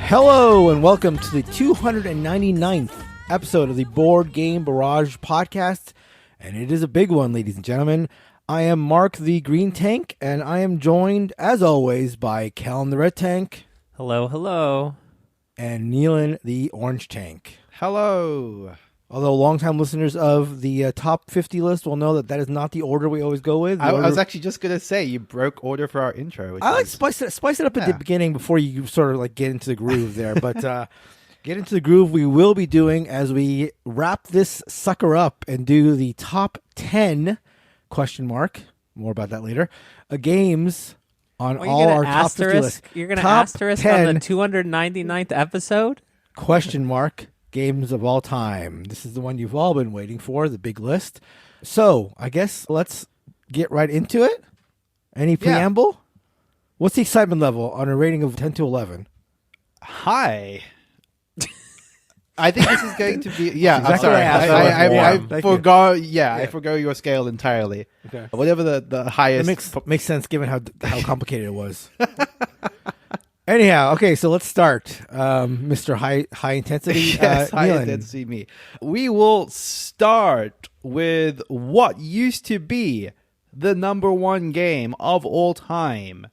Hello and welcome to the 299th episode of the Board Game Barrage podcast, and it is a big one, ladies and gentlemen. I am Mark the Green Tank, and I am joined, as always, by Kellen the Red Tank. Hello, hello. And Neilan the Orange Tank. Hello. Although longtime listeners of the top 50 list will know that is not the order we always go with. I was actually just going to say, you broke order for our intro. I like spice it up at the beginning before you sort of like get into the groove there. But get into the groove we will be doing as we wrap this sucker up and do the top 10, ? More about that later, games on all our top 50 lists. You're going to asterisk 10, on the 299th episode? ? Games of all time. This is the one you've all been waiting for, the big list. So, I guess let's get right into it. Any preamble? Yeah. What's the excitement level on a rating of 10 to 11? High. I think this is going to be... Yeah, exactly. I forgot. Yeah, I forgot your scale entirely. Okay. Whatever the highest... It makes sense given how complicated it was. Anyhow, okay, so let's start, Mr. High Intensity. Yes, High Intensity me. We will start with what used to be the number one game of all time.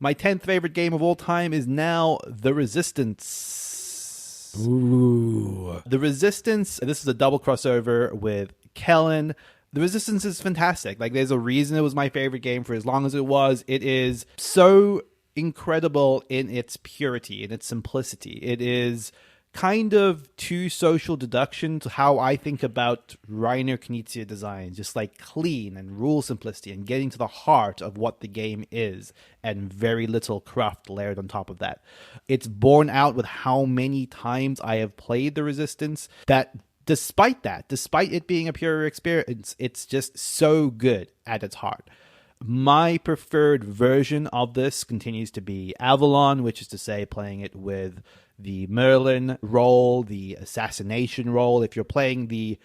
My 10th favorite game of all time is now The Resistance. Ooh. The Resistance, this is a double crossover with Kellen. The Resistance is fantastic. Like, there's a reason it was my favorite game for as long as it was. It is so incredible in its purity, in its simplicity. It is kind of to social deduction to how I think about Reiner Knizia designs, just like clean and rule simplicity and getting to the heart of what the game is, and very little craft layered on top of that. It's borne out with how many times I have played The Resistance that despite it being a pure experience, it's just so good at its heart. My preferred version of this continues to be Avalon, which is to say playing it with the Merlin role, the assassination role. If you're playing the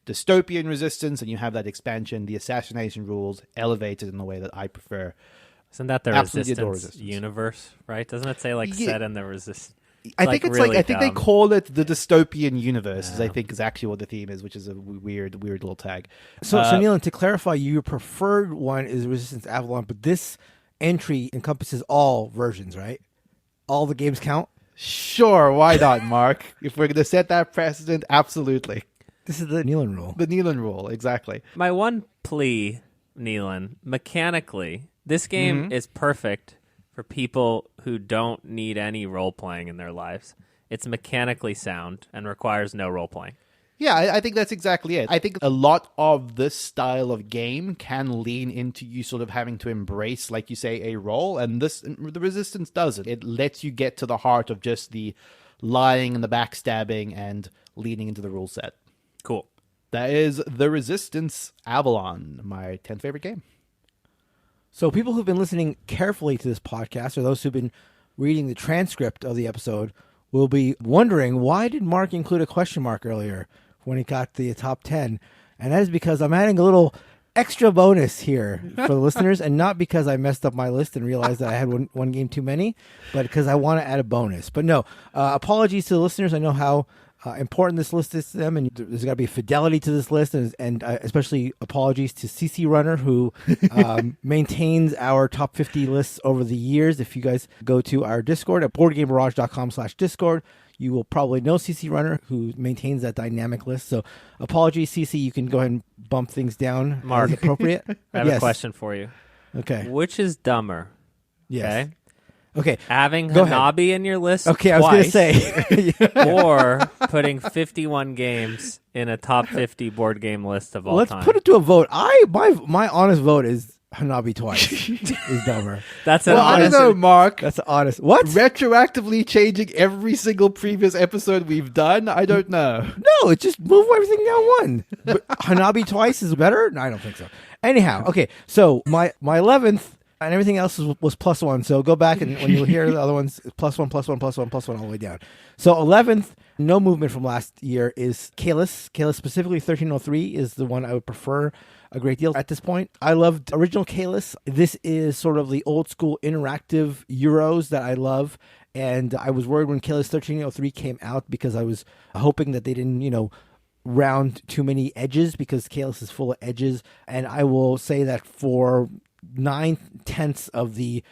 dystopian Resistance and you have that expansion, the assassination rules elevated in the way that I prefer. Isn't that the Resistance universe, right? Doesn't it say set in the Resistance? I think they call it the dystopian universe, I think is actually what the theme is, which is a weird little tag. So Neilan, to clarify, your preferred one is Resistance Avalon, but this entry encompasses all versions, right? All the games count? Sure, why not, Mark? If we're going to set that precedent, absolutely. This is the Neilan rule. The Neilan rule, exactly. My one plea, Neilan, mechanically, this game is perfect for people who don't need any role-playing in their lives. It's mechanically sound and requires no role-playing. Yeah, I think that's exactly it. I think a lot of this style of game can lean into you sort of having to embrace, like you say, a role, and the Resistance does it. It lets you get to the heart of just the lying and the backstabbing and leaning into the rule set. Cool. That is The Resistance Avalon, my 10th favorite game. So people who've been listening carefully to this podcast, or those who've been reading the transcript of the episode, will be wondering, why did Mark include a question mark earlier when he got the top 10? And that is because I'm adding a little extra bonus here for the listeners, and not because I messed up my list and realized that I had one game too many, but because I want to add a bonus. But no, apologies to the listeners. I know how important this list is to them, and there's got to be fidelity to this list, and especially apologies to CC Runner, who maintains our top 50 lists over the years. If you guys go to our Discord at boardgamebarrage.com/Discord, you will probably know CC Runner, who maintains that dynamic list. So apologies, CC, you can go ahead and bump things down Mark, as appropriate. I have a question for you. Okay. Which is dumber? Yes. Okay. Having Hanabi in your list I was going to say. Or putting 51 games in a top 50 board game list of all time. Let's put it to a vote. My honest vote is Hanabi twice is dumber. That's an honest... I don't know, Mark. That's honest. What? Retroactively changing every single previous episode we've done? I don't know. No, it just move everything down one. But Hanabi twice is better? No, I don't think so. Anyhow, okay, so my 11th... and everything else was +1. So go back and when you hear the other ones, +1, +1, +1, +1 all the way down. So 11th, no movement from last year, is Caylus. Caylus, specifically 1303, is the one I would prefer a great deal at this point. I loved original Caylus. This is sort of the old school interactive Euros that I love. And I was worried when Caylus 1303 came out because I was hoping that they didn't, round too many edges, because Caylus is full of edges. And I will say that for 9/10 of the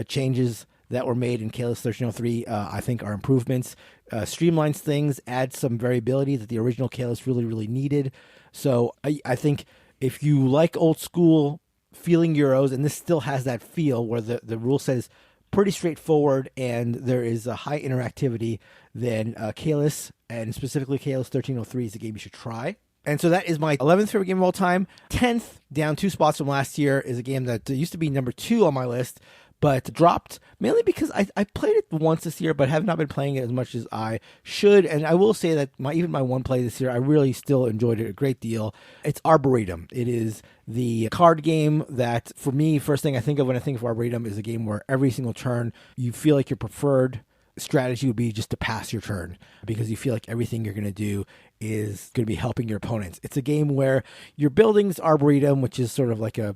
changes that were made in Caylus 1303, I think are improvements. Streamlines things, adds some variability that the original Caylus really, really needed. So I think if you like old school feeling Euros, and this still has that feel where the rule set is pretty straightforward and there is a high interactivity, then Caylus, and specifically Caylus 1303, is a game you should try. And so that is my 11th favorite game of all time. 10th, down 2 spots from last year, is a game that used to be number 2 on my list, but dropped mainly because I played it once this year, but have not been playing it as much as I should. And I will say that even my one play this year, I really still enjoyed it a great deal. It's Arboretum. It is the card game that, for me, first thing I think of when I think of Arboretum is a game where every single turn you feel like your preferred strategy would be just to pass your turn, because you feel like everything you're going to do is going to be helping your opponents. It's a game where you're building this Arboretum, which is sort of like a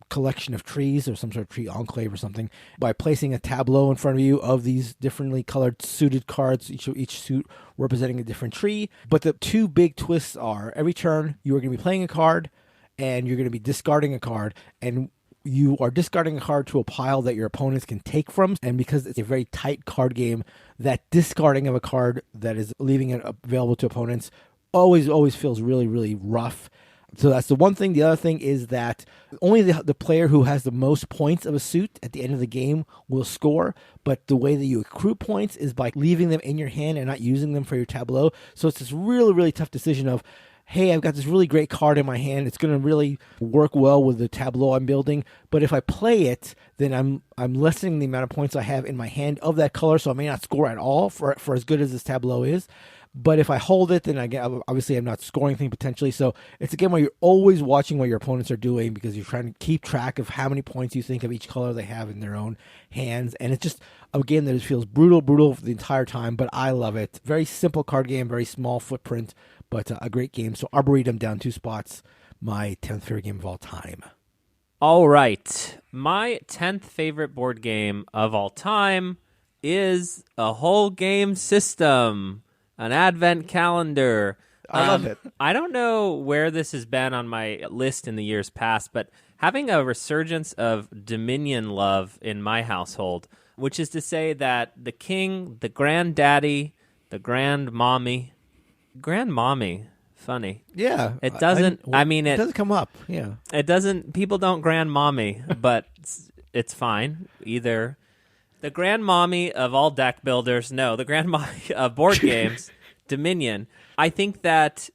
collection of trees or some sort of tree enclave or something, by placing a tableau in front of you of these differently colored suited cards, each suit representing a different tree. But the two big twists are every turn you are going to be playing a card and you're going to be discarding a card, and you are discarding a card to a pile that your opponents can take from. And because it's a very tight card game, that discarding of a card that is leaving it available to opponents always feels really, really rough. So that's the one thing. The other thing is that only the player who has the most points of a suit at the end of the game will score, but the way that you accrue points is by leaving them in your hand and not using them for your tableau. So it's this really, really tough decision of, hey, I've got this really great card in my hand. It's going to really work well with the tableau I'm building. But if I play it, then I'm lessening the amount of points I have in my hand of that color, so I may not score at all for as good as this tableau is. But if I hold it, then obviously I'm not scoring anything potentially. So it's a game where you're always watching what your opponents are doing, because you're trying to keep track of how many points you think of each color they have in their own hands. And it's just a game that just feels brutal for the entire time, but I love it. Very simple card game, very small footprint, but a great game. So Arboretum down 2 spots, my 10th favorite game of all time. All right. My 10th favorite board game of all time is a whole game system. An advent calendar. I love it. I don't know where this has been on my list in the years past, but having a resurgence of Dominion love in my household, which is to say that the king, the granddaddy, the grandmommy, funny. Yeah. It doesn't, it doesn't come up. Yeah. It doesn't, people don't grandmommy, but it's fine. Either the grandmommy of all deck builders, the grandmommy of board games, Dominion. I think that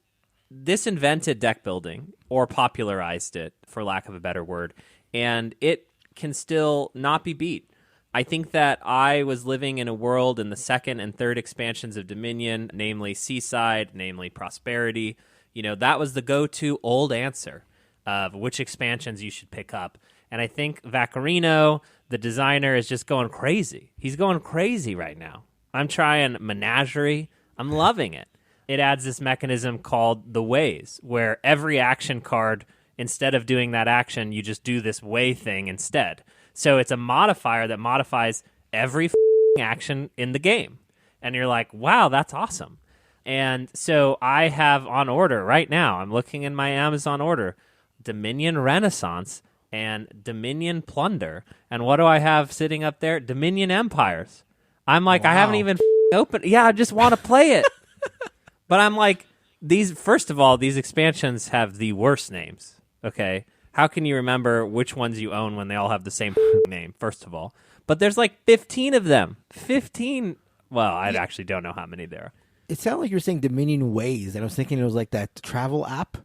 this invented deck building, or popularized it, for lack of a better word, and it can still not be beat. I think that I was living in a world in the second and third expansions of Dominion, namely Seaside, namely Prosperity. That was the go-to old answer of which expansions you should pick up. And I think Vaccarino, the designer, is just going crazy. He's going crazy right now. I'm trying Menagerie. I'm loving it. It adds this mechanism called the Ways, where every action card, instead of doing that action, you just do this way thing instead. So it's a modifier that modifies every action in the game. And you're like, wow, that's awesome. And so I have on order right now, I'm looking in my Amazon order, Dominion Renaissance and Dominion Plunder. And what do I have sitting up there? Dominion Empires. I'm like, wow. I haven't even opened. Yeah, I just want to play it. But I'm like, first of all, these expansions have the worst names. Okay. How can you remember which ones you own when they all have the same name, first of all? But there's like 15 of them. 15. Well, I actually don't know how many there are. It sounded like you were saying Dominion Ways, and I was thinking it was like that travel app.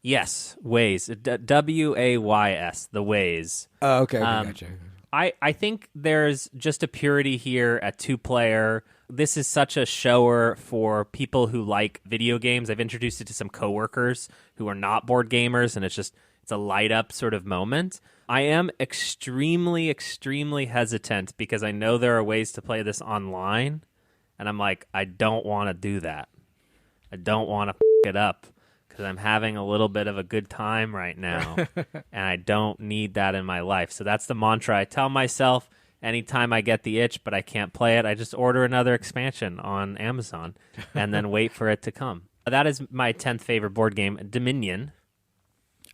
Yes, Ways. Ways, the Ways. Oh, okay, gotcha. I think there's just a purity here at 2-player. This is such a shower for people who like video games. I've introduced it to some coworkers who are not board gamers, and it's a light-up sort of moment. I am extremely, extremely hesitant because I know there are ways to play this online, and I'm like, I don't want to do that. I don't want to it up. Because I'm having a little bit of a good time right now, and I don't need that in my life. So that's the mantra I tell myself, anytime I get the itch but I can't play it, I just order another expansion on Amazon and then wait for it to come. That is my 10th favorite board game, Dominion.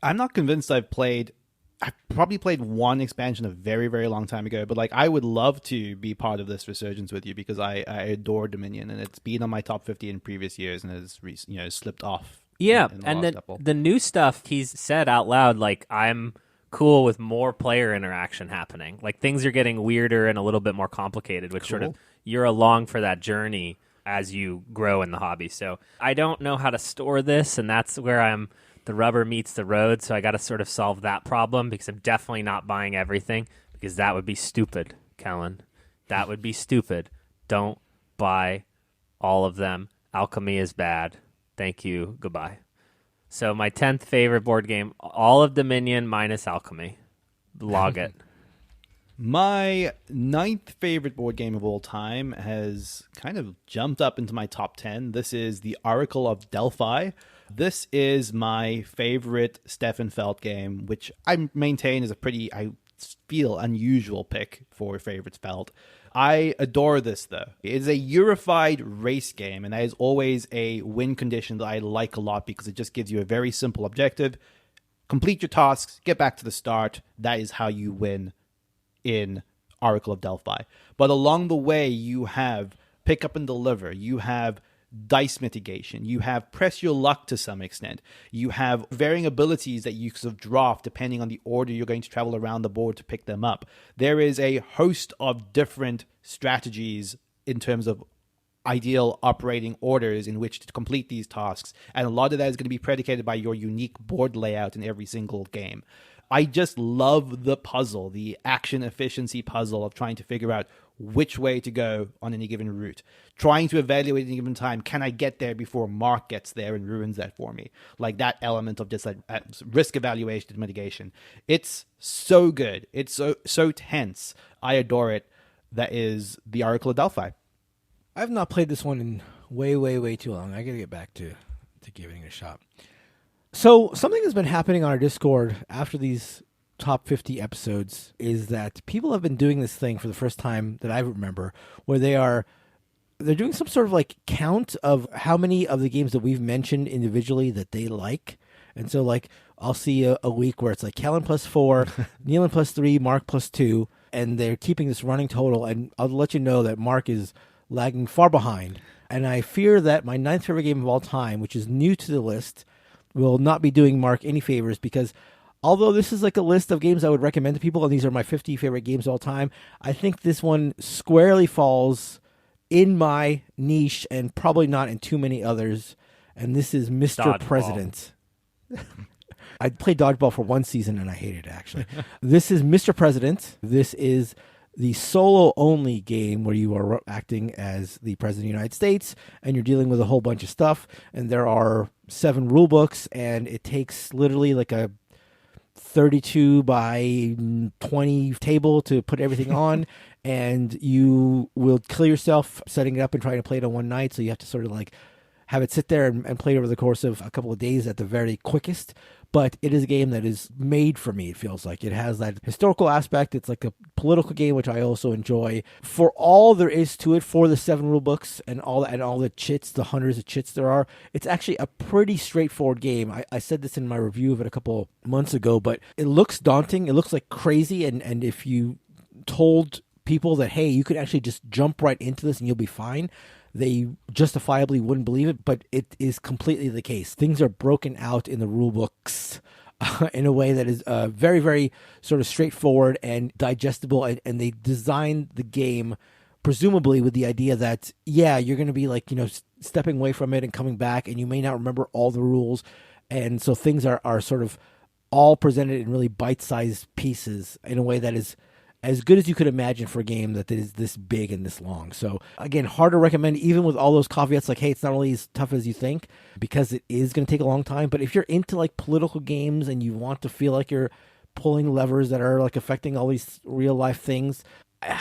I'm not convinced I've probably played one expansion a very, very long time ago, but like I would love to be part of this resurgence with you because I adore Dominion, and it's been on my top 50 in previous years and has slipped off. Yeah, in and last couple. the new stuff he's said out loud, like, I'm cool with more player interaction happening. Like, things are getting weirder and a little bit more complicated, which sort of, you're along for that journey as you grow in the hobby. So I don't know how to store this, and that's where the rubber meets the road, so I got to sort of solve that problem because I'm definitely not buying everything because that would be stupid, Kellen. That would be stupid. Don't buy all of them. Alchemy is bad. Thank you. Goodbye. So my 10th favorite board game, all of Dominion minus Alchemy. Log it. My 9th favorite board game of all time has kind of jumped up into my top 10. This is the Oracle of Delphi. This is my favorite Stefan Feld game, which I maintain is I feel, unusual pick for favorite Feld. I adore this, though. It is a unified race game, and that is always a win condition that I like a lot because it just gives you a very simple objective. Complete your tasks, get back to the start. That is how you win in Oracle of Delphi. But along the way, you have pick up and deliver. You have dice mitigation. You have press your luck to some extent. You have varying abilities that you sort of draft depending on the order you're going to travel around the board to pick them up. There is a host of different strategies in terms of ideal operating orders in which to complete these tasks, and a lot of that is going to be predicated by your unique board layout in every single game. I just love the puzzle, the action efficiency puzzle of trying to figure out which way to go on any given route. Trying to evaluate at any given time, can I get there before Mark gets there and ruins that for me? Like that element of just like risk evaluation and mitigation. It's so good. It's so tense. I adore it. That is the Oracle of Delphi. I've not played this one in way too long. I got to get back to giving it a shot. So something has been happening on our Discord after these top 50 episodes is that people have been doing this thing for the first time that I remember, where they're doing some sort of like count of how many of the games that we've mentioned individually that they like. And so like I'll see a week where it's like Kellen +4, Neilan +3, Mark +2, and they're keeping this running total. And I'll let you know that Mark is lagging far behind. And I fear that my 9th favorite game of all time, which is new to the list, will not be doing Mark any favors because although this is like a list of games I would recommend to people, and these are my 50 favorite games of all time, I think this one squarely falls in my niche and probably not in too many others. And this is Mr. Dodgeball. President. I played Dodgeball for one season and I hated it, actually. This is Mr. President. This is the solo-only game where you are acting as the President of the United States and you're dealing with a whole bunch of stuff. And there are 7 rule books, and it takes literally like a 32 by 20 table to put everything on. And you will kill yourself setting it up and trying to play it on one night. So you have to sort of like have it sit there and play it over the course of a couple of days at the very quickest. But it is a game that is made for me, it feels like. It has that historical aspect. It's like a political game, which I also enjoy. For all there is to it, for the 7 rule books and all the chits, the hundreds of chits there are, it's actually a pretty straightforward game. I said this in my review of it a couple months ago, but it looks daunting. It looks like crazy. And if you told people that, hey, you could actually just jump right into this and you'll be fine, they justifiably wouldn't believe it, but it is completely the case. Things are broken out in the rule books in a way that is very, very sort of straightforward and digestible, and they designed the game presumably with the idea that, yeah, you're going to be like, stepping away from it and coming back, and you may not remember all the rules, and so things are sort of all presented in really bite-sized pieces in a way that is as good as you could imagine for a game that is this big and this long. So again, hard to recommend, even with all those caveats like, hey, it's not really as tough as you think, because it is going to take a long time. But if you're into like political games and you want to feel like you're pulling levers that are like affecting all these real life things,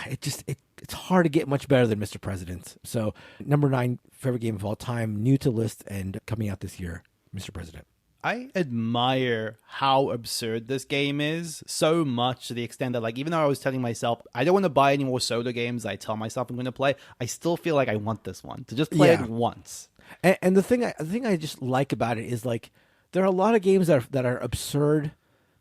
it's hard to get much better than Mr. President. So number 9 favorite game of all time, new to list and coming out this year, Mr. President. I admire how absurd this game is so much, to the extent that, like, even though I was telling myself I don't want to buy any more soda games I tell myself I'm going to play, I still feel like I want this one to just play it once. And the thing I just like about it is, like, there are a lot of games that are absurd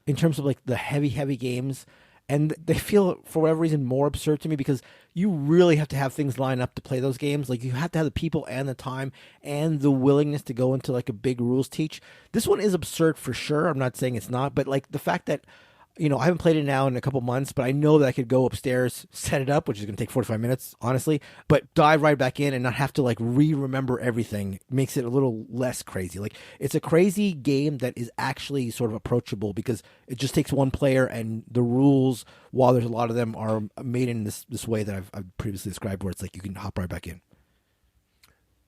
in terms of, like, the heavy games, and they feel, for whatever reason, more absurd to me because you really have to have things line up to play those games. Like, you have to have the people and the time and the willingness to go into, like, a big rules teach. This one is absurd for sure. I'm not saying it's not, but, like, the fact that, you know, I haven't played it now in a couple months, but I know that I could go upstairs, set it up, which is going to take 45 minutes, honestly, but dive right back in and not have to, like, remember everything makes it a little less crazy. Like, it's a crazy game that is actually sort of approachable because it just takes one player, and the rules, while there's a lot of them, are made in this way that I've previously described, where it's like you can hop right back in.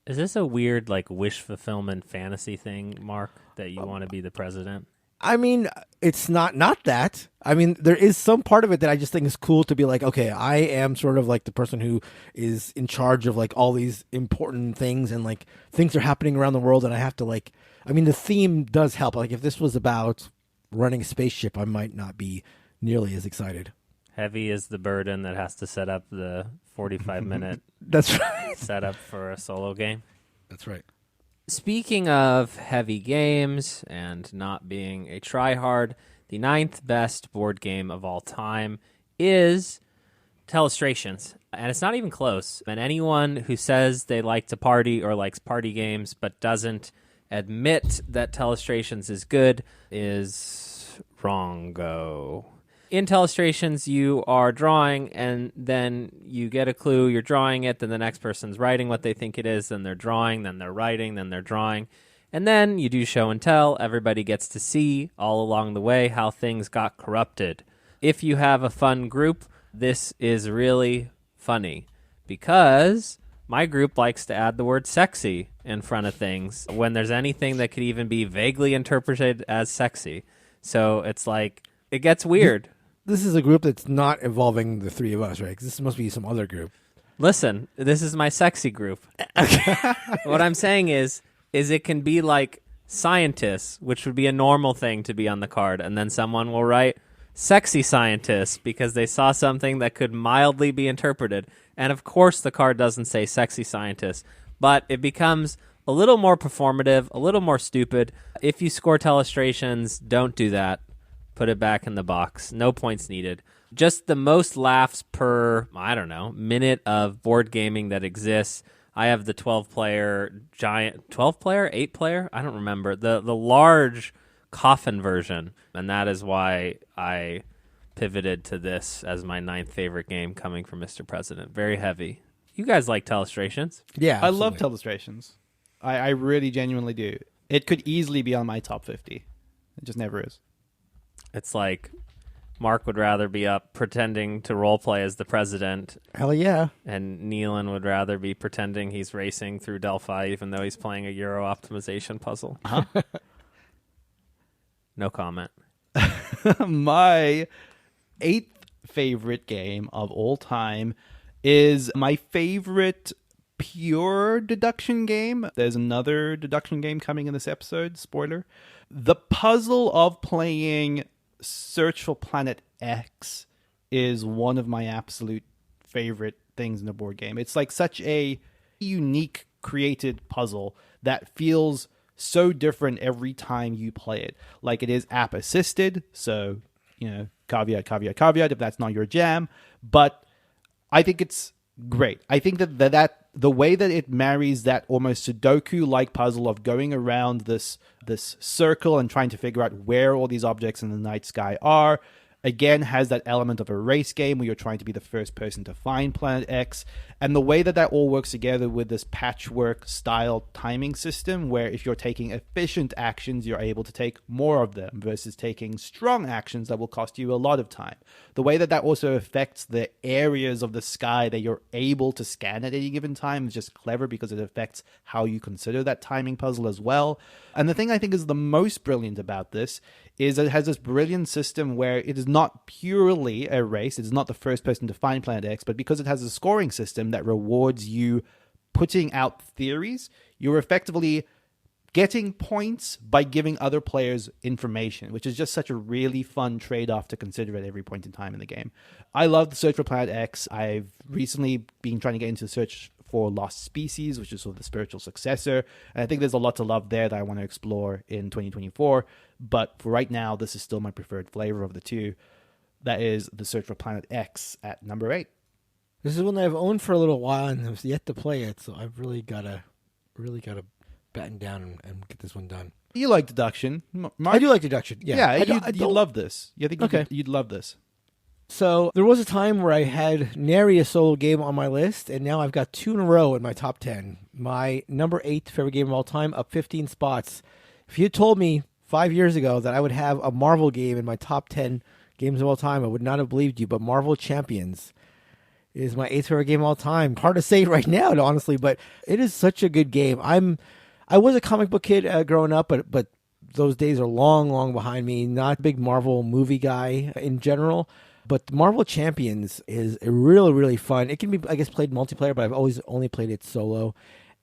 Is this a weird, like, wish fulfillment fantasy thing, Mark, that you want to be the president? I mean, it's not that. I mean, there is some part of it that I just think is cool to be like, okay, I am sort of like the person who is in charge of, like, all these important things, and, like, things are happening around the world, and I have to, like, I mean, the theme does help. Like, if this was about running a spaceship, I might not be nearly as excited. Heavy is the burden that has to set up the 45-minute That's right. setup for a solo game. That's right. Speaking of heavy games and not being a tryhard, the 9th best board game of all time is Telestrations. And it's not even close. And anyone who says they like to party or likes party games but doesn't admit that Telestrations is good is wrongo. In Telestrations, you are drawing, and then you get a clue, you're drawing it, then the next person's writing what they think it is, then they're drawing, then they're writing, then they're drawing. And then you do show and tell. Everybody gets to see all along the way how things got corrupted. If you have a fun group, this is really funny, because my group likes to add the word sexy in front of things when there's anything that could even be vaguely interpreted as sexy. So it's like, it gets weird. This is a group that's not involving the three of us, right? 'Cause this must be some other group. Listen, this is my sexy group. What I'm saying is it can be like scientists, which would be a normal thing to be on the card, and then someone will write sexy scientists because they saw something that could mildly be interpreted. And of course the card doesn't say sexy scientists, but it becomes a little more performative, a little more stupid. If you score Telestrations, don't do that. Put it back in the box. No points needed. Just the most laughs per, I don't know, minute of board gaming that exists. I have the 12-player giant, 12-player, 8-player? I don't remember. The large coffin version. And that is why I pivoted to this as my 9th favorite game, coming from Mr. President. Very heavy. You guys like Telestrations? Yeah, I love Telestrations. I really genuinely do. It could easily be on my top 50. It just never is. It's like Mark would rather be up pretending to roleplay as the president. Hell yeah. And Neilan would rather be pretending he's racing through Delphi, even though he's playing a Euro optimization puzzle. Uh-huh. No comment. My 8th favorite game of all time is my favorite pure deduction game. There's another deduction game coming in this episode. Spoiler. The puzzle of playing Search for Planet X is one of my absolute favorite things in the board game. It's like such a unique created puzzle that feels so different every time you play it. Like, it is app assisted, so, you know, caveat if that's not your jam, but I think it's great. I think that the way that it marries that almost Sudoku-like puzzle of going around this circle and trying to figure out where all these objects in the night sky are, again, has that element of a race game where you're trying to be the first person to find Planet X. And the way that all works together with this patchwork style timing system, where if you're taking efficient actions, you're able to take more of them versus taking strong actions that will cost you a lot of time. The way that also affects the areas of the sky that you're able to scan at any given time is just clever, because it affects how you consider that timing puzzle as well. And the thing I think is the most brilliant about this is that it has this brilliant system where it is not purely a race. It is not the first person to find Planet X, but because it has a scoring system that rewards you putting out theories, you're effectively getting points by giving other players information, which is just such a really fun trade-off to consider at every point in time in the game. I love the search for Planet X. I've recently been trying to get into the search for Lost Species, which is sort of the spiritual successor. And I think there's a lot to love there that I want to explore in 2024. But for right now, this is still my preferred flavor of the two. That is the search for Planet X at number 8. This is one that I've owned for a little while and have yet to play it, so I've really gotta batten down and get this one done. You like deduction. Mark? I do like deduction. Yeah, you'd love this. I think Okay. you'd love this. So there was a time where I had nary a solo game on my list, and now I've got 2 in a row in my top 10. My number 8 favorite game of all time, up 15 spots. If you had told me 5 years ago that I would have a Marvel game in my top 10 games of all time, I would not have believed you. But Marvel Champions is my 8th favorite game of all time. Hard to say right now, honestly, but it is such a good game. I was a comic book kid growing up, but those days are long, long behind me. Not a big Marvel movie guy in general. But Marvel Champions is really, really fun. It can be, I guess, played multiplayer, but I've always only played it solo.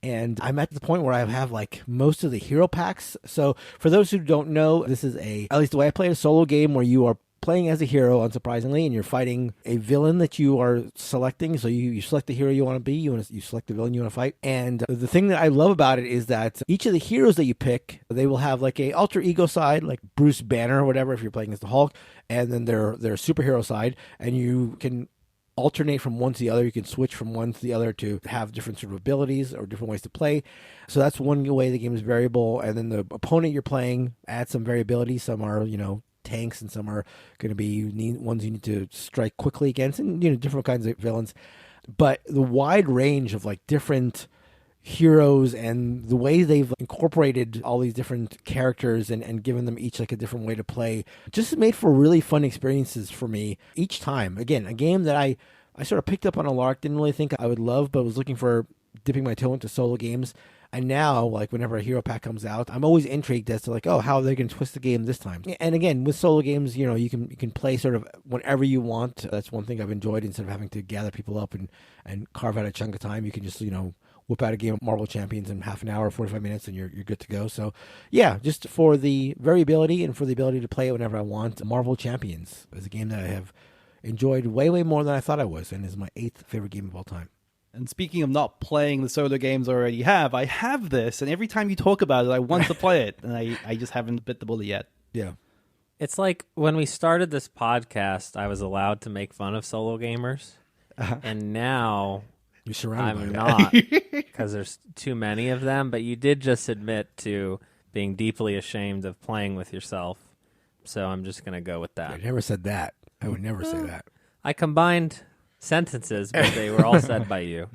And I'm at the point where I have like most of the hero packs. So for those who don't know, this is at least the way I play a solo game where you are playing as a hero, unsurprisingly, and you're fighting a villain that you are selecting. So you select the hero you want to be, you select the villain you want to fight. And the thing that I love about it is that each of the heroes that you pick, they will have like a alter ego side, like Bruce Banner or whatever, if you're playing as the Hulk, and then their superhero side, and you can alternate from one to the other. You can switch from one to the other to have different sort of abilities or different ways to play. So that's one way the game is variable. And then the opponent you're playing adds some variability. Some are, tanks, and some are going to be ones you need to strike quickly against, and different kinds of villains. But the wide range of like different heroes and the way they've incorporated all these different characters and given them each like a different way to play just made for really fun experiences for me each time. Again, a game that I sort of picked up on a lark, didn't really think I would love, but was looking for dipping my toe into solo games. And now, like, whenever a hero pack comes out, I'm always intrigued as to, like, how are they going to twist the game this time? And again, with solo games, you can play sort of whenever you want. That's one thing I've enjoyed. Instead of having to gather people up and carve out a chunk of time, you can just, whip out a game of Marvel Champions in half an hour, 45 minutes, and you're good to go. So, yeah, just for the variability and for the ability to play it whenever I want, Marvel Champions is a game that I have enjoyed way, way more than I thought I was, and is my 8th favorite game of all time. And speaking of not playing the solo games I already have, I have this, and every time you talk about it, I want to play it, and I just haven't bit the bullet yet. Yeah. It's like when we started this podcast, I was allowed to make fun of solo gamers, and now You're surrounded I'm by not, because there's too many of them. But you did just admit to being deeply ashamed of playing with yourself, so I'm just going to go with that. I never said that. I would never say that. I combined sentences, but they were all said by you.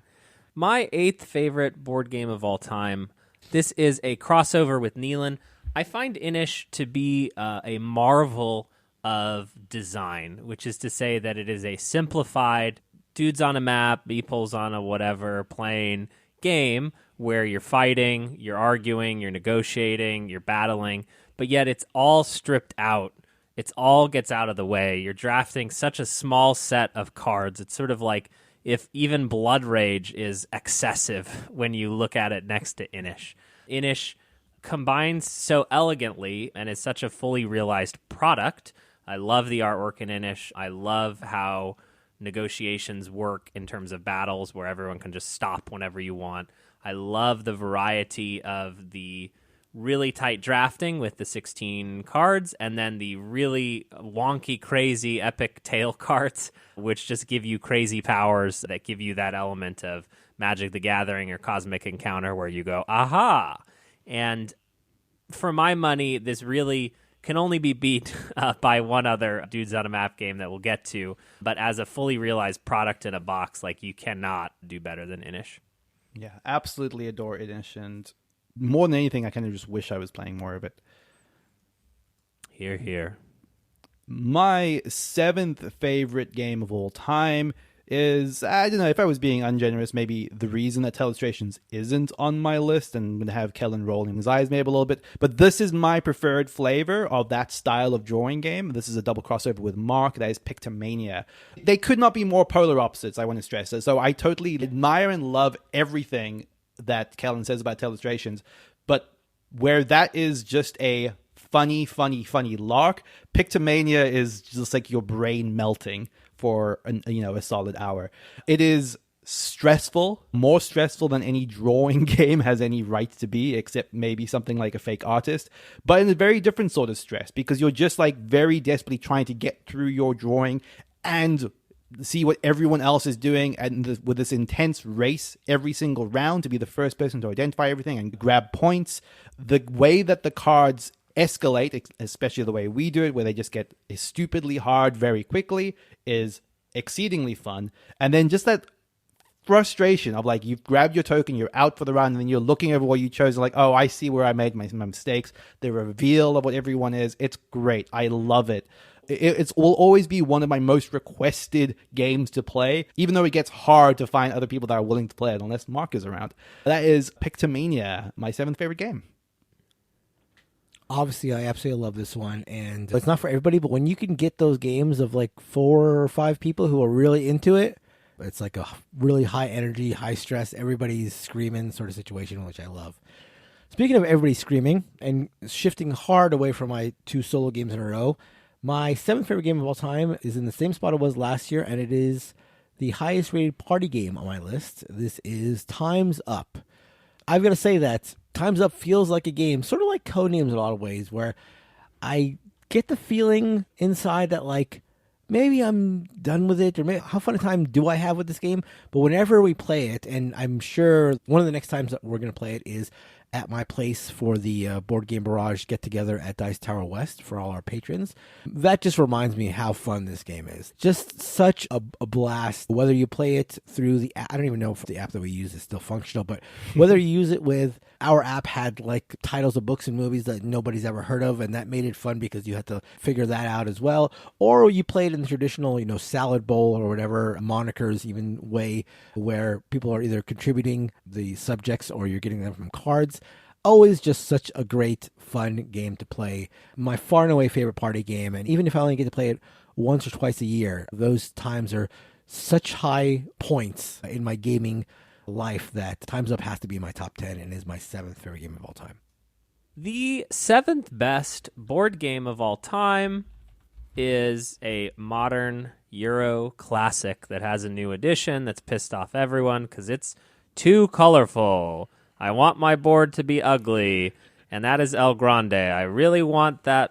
My 8th favorite board game of all time. This is a crossover with Neilan. I find Inish to be a marvel of design, which is to say that it is a simplified dudes on a map, meeples on a whatever plane game where you're fighting, you're arguing, you're negotiating, you're battling, but yet it's all stripped out. It's all gets out of the way. You're drafting such a small set of cards. It's sort of like if even Blood Rage is excessive when you look at it next to Inish. Inish combines so elegantly and is such a fully realized product. I love the artwork in Inish. I love how negotiations work in terms of battles where everyone can just stop whenever you want. I love the variety of the really tight drafting with the 16 cards, and then the really wonky, crazy, epic tail cards, which just give you crazy powers that give you that element of Magic the Gathering or Cosmic Encounter where you go, aha! And for my money, this really can only be beat by one other Dudes on a Map game that we'll get to, but as a fully realized product in a box, like, you cannot do better than Inish. Yeah, absolutely adore Inish, and more than anything, I kind of just wish I was playing more of it. Hear, hear. My 7th favorite game of all time is, I don't know, if I was being ungenerous, maybe the reason that Telestrations isn't on my list, and I'm going to have Kellen rolling his eyes maybe a little bit, but this is my preferred flavor of that style of drawing game. This is a double crossover with Mark, that is Pictomania. They could not be more polar opposites, I want to stress. So I totally admire and love everything that Kellen says about Telestrations, but where that is just a funny lark, Pictomania is just like your brain melting for a solid hour. It is stressful, more stressful than any drawing game has any right to be, except maybe something like a fake artist, but in a very different sort of stress, because you're just like very desperately trying to get through your drawing and see what everyone else is doing, and with this intense race every single round to be the first person to identify everything and grab points. The way that the cards escalate, especially the way we do it, where they just get stupidly hard very quickly, is exceedingly fun. And then just that frustration of like, you've grabbed your token, you're out for the round, and then you're looking over what you chose, like, oh, I see where I made my mistakes. The reveal of what everyone is, it's great. I love it. It will always be one of my most requested games to play, even though it gets hard to find other people that are willing to play it unless Mark is around. That is Pictomania, my 7th favorite game. Obviously, I absolutely love this one, and it's not for everybody, but when you can get those games of like 4 or 5 people who are really into it, it's like a really high energy, high stress, everybody's screaming sort of situation, which I love. Speaking of everybody screaming and shifting hard away from my 2 solo games in a row, my 7th favorite game of all time is in the same spot it was last year, and it is the highest rated party game on my list. This is Time's Up. I've got to say that Time's Up feels like a game, sort of like Codenames in a lot of ways, where I get the feeling inside that like, maybe I'm done with it, or maybe how fun a time do I have with this game? But whenever we play it, and I'm sure one of the next times that we're going to play it is at my place for the Board Game Barrage get-together at Dice Tower West for all our patrons. That just reminds me how fun this game is. Just such a blast. Whether you play it through the app, I don't even know if the app that we use is still functional, but whether you use it with, our app had like titles of books and movies that nobody's ever heard of, and that made it fun because you had to figure that out as well. Or you played in the traditional, salad bowl or whatever monikers even way, where people are either contributing the subjects or you're getting them from cards. Always just such a great, fun game to play. My far and away favorite party game, and even if I only get to play it once or twice a year, those times are such high points in my gaming life that Time's Up has to be in my top 10 and is my 7th favorite game of all time. The 7th best board game of all time is a modern Euro classic that has a new edition that's pissed off everyone because it's too colorful. I want my board to be ugly, and that is El Grande. I really want that.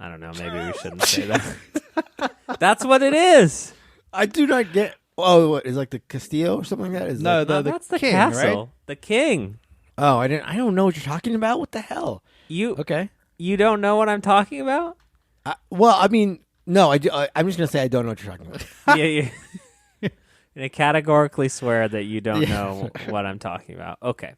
I don't know, maybe we shouldn't say that. That's what it is. I do not get. Oh, what is like the Castillo or something like that? No, that's the king, castle. right? The king. Oh, I don't know what you're talking about. What the hell? Okay? You don't know what I'm talking about? Well, I mean, no. I'm just gonna say I don't know what you're talking about. Yeah. I categorically swear that you don't know what I'm talking about. Okay.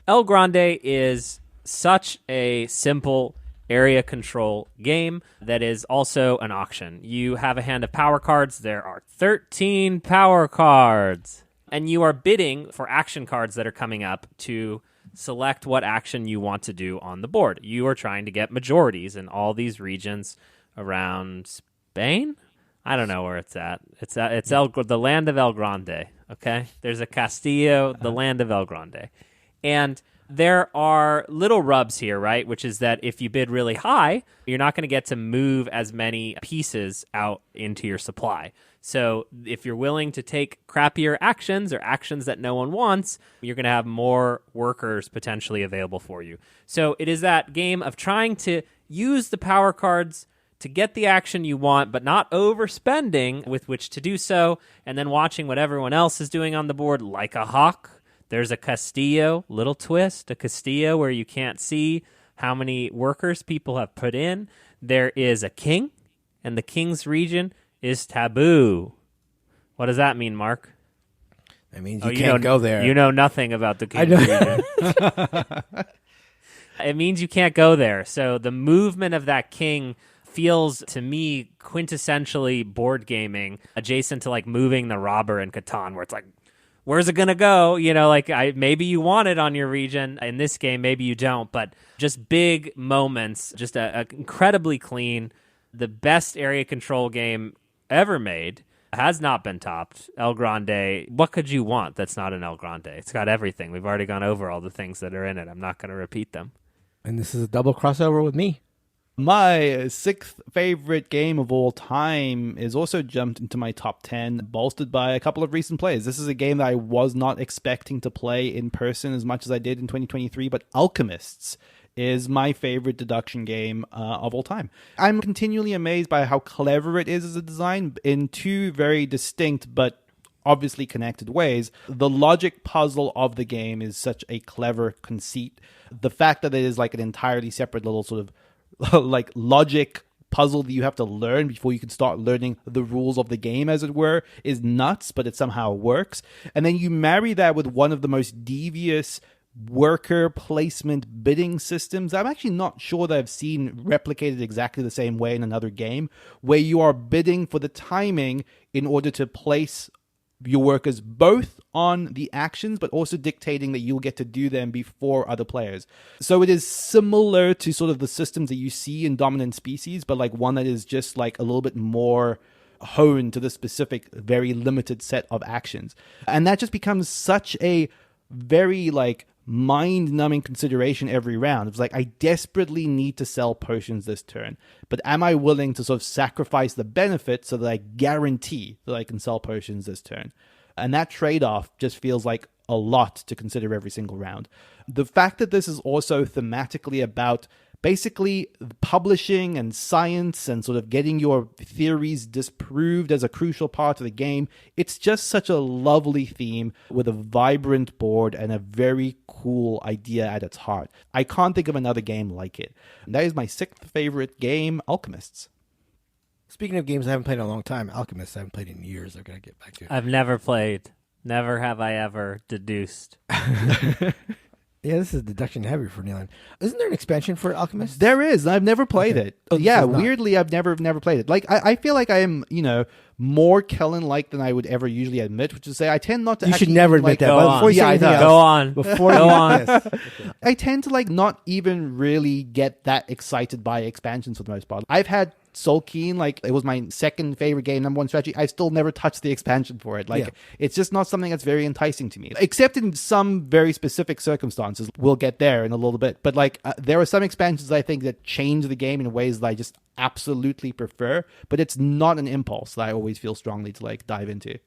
El Grande is such a simple area control game that is also an auction. You have a hand of power cards. There are 13 power cards. And you are bidding for action cards that are coming up to select what action you want to do on the board. You are trying to get majorities in all these regions around Spain? I don't know where it's at. It's the land of El Grande, okay? There's a Castillo, the land of El Grande. And there are little rubs here, right? Which is that if you bid really high, you're not going to get to move as many pieces out into your supply. So if you're willing to take crappier actions or actions that no one wants, you're going to have more workers potentially available for you. So it is that game of trying to use the power cards to get the action you want, but not overspending with which to do so, and then watching what everyone else is doing on the board like a hawk. There's a Castillo, little twist, a Castillo where you can't see how many workers people have put in. There is a king, and the king's region is taboo. What does that mean, Mark? That means you can't go there. You know nothing about the king's region. It means you can't go there. So the movement of that king feels to me quintessentially board gaming, adjacent to like moving the robber in Catan, where it's like, where's it gonna go? Maybe you want it on your region. In this game, maybe you don't, but just big moments, just a incredibly clean, the best area control game ever made. has not been topped. El Grande, what could you want that's not an El Grande? It's got everything. We've already gone over all the things that are in it. I'm not going to repeat them. And this is a double crossover with me. My sixth favorite game of all time is also jumped into my top 10, bolstered by a couple of recent plays. This is a game that I was not expecting to play in person as much as I did in 2023, but Alchemists is my favorite deduction game of all time. I'm continually amazed by how clever it is as a design in two very distinct but obviously connected ways. The logic puzzle of the game is such a clever conceit. The fact that it is like an entirely separate little sort of like logic puzzle that you have to learn before you can start learning the rules of the game, as it were, is nuts, but it somehow works. And then you marry that with one of the most devious worker placement bidding systems I'm actually not sure that I've seen replicated exactly the same way in another game, where you are bidding for the timing in order to place your workers both on the actions, but also dictating that you'll get to do them before other players. So it is similar to sort of the systems that you see in Dominant Species, but like one that is just like a little bit more honed to the specific, very limited set of actions. And that just becomes such a very like mind-numbing consideration every round. It's like, I desperately need to sell potions this turn, but am I willing to sort of sacrifice the benefit so that I guarantee that I can sell potions this turn? And that trade-off just feels like a lot to consider every single round. The fact that this is also thematically about basically publishing and science and sort of getting your theories disproved as a crucial part of the game, it's just such a lovely theme with a vibrant board and a very cool idea at its heart. I can't think of another game like it. And that is my sixth favorite game, Alchemists. Speaking of games I haven't played in a long time, Alchemists I haven't played in years. I've got to get back to it. I've never played. Never have I ever deduced. Yeah, this is deduction heavy for Neilan. Isn't there an expansion for Alchemist? There is. I've never played it. Oh, yeah, weirdly, I've never played it. Like, I feel like I am, more Kellen-like than I would ever usually admit, which is to say I tend not to. You should never admit that. Go on. Before you say anything else, Go on. Before Go you on. Yes. I tend to like not even really get that excited by expansions for the most part. I've had Soul Keen, like it was my second favorite game, number one strategy. I still never touched the expansion for it. Like It's just not something that's very enticing to me, except in some very specific circumstances. We'll get there in a little bit, but like there are some expansions I think that change the game in ways that I just absolutely prefer, but it's not an impulse that I always feel strongly to like dive into.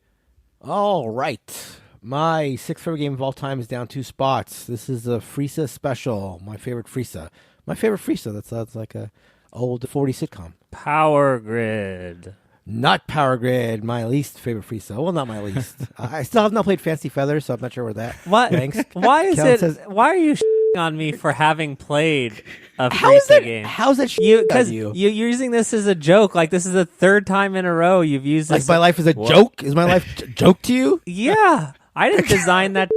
All right. My sixth favorite game of all time is down 2 spots. This is a Frieza special. My favorite Frieza. That sounds like a old 40s sitcom. Power Grid. Not Power Grid, my least favorite Frieza. Well, not my least. I still have not played Fancy Feathers, so I'm not sure where that. What? Thanks. Why is Kellen it? says- Why are you on me for having played a Frieza game? How's that Because you? you're using this as a joke. Like this is the third time in a row you've used Like this. my life is a joke? Is my life a joke to you? Yeah, I didn't design that.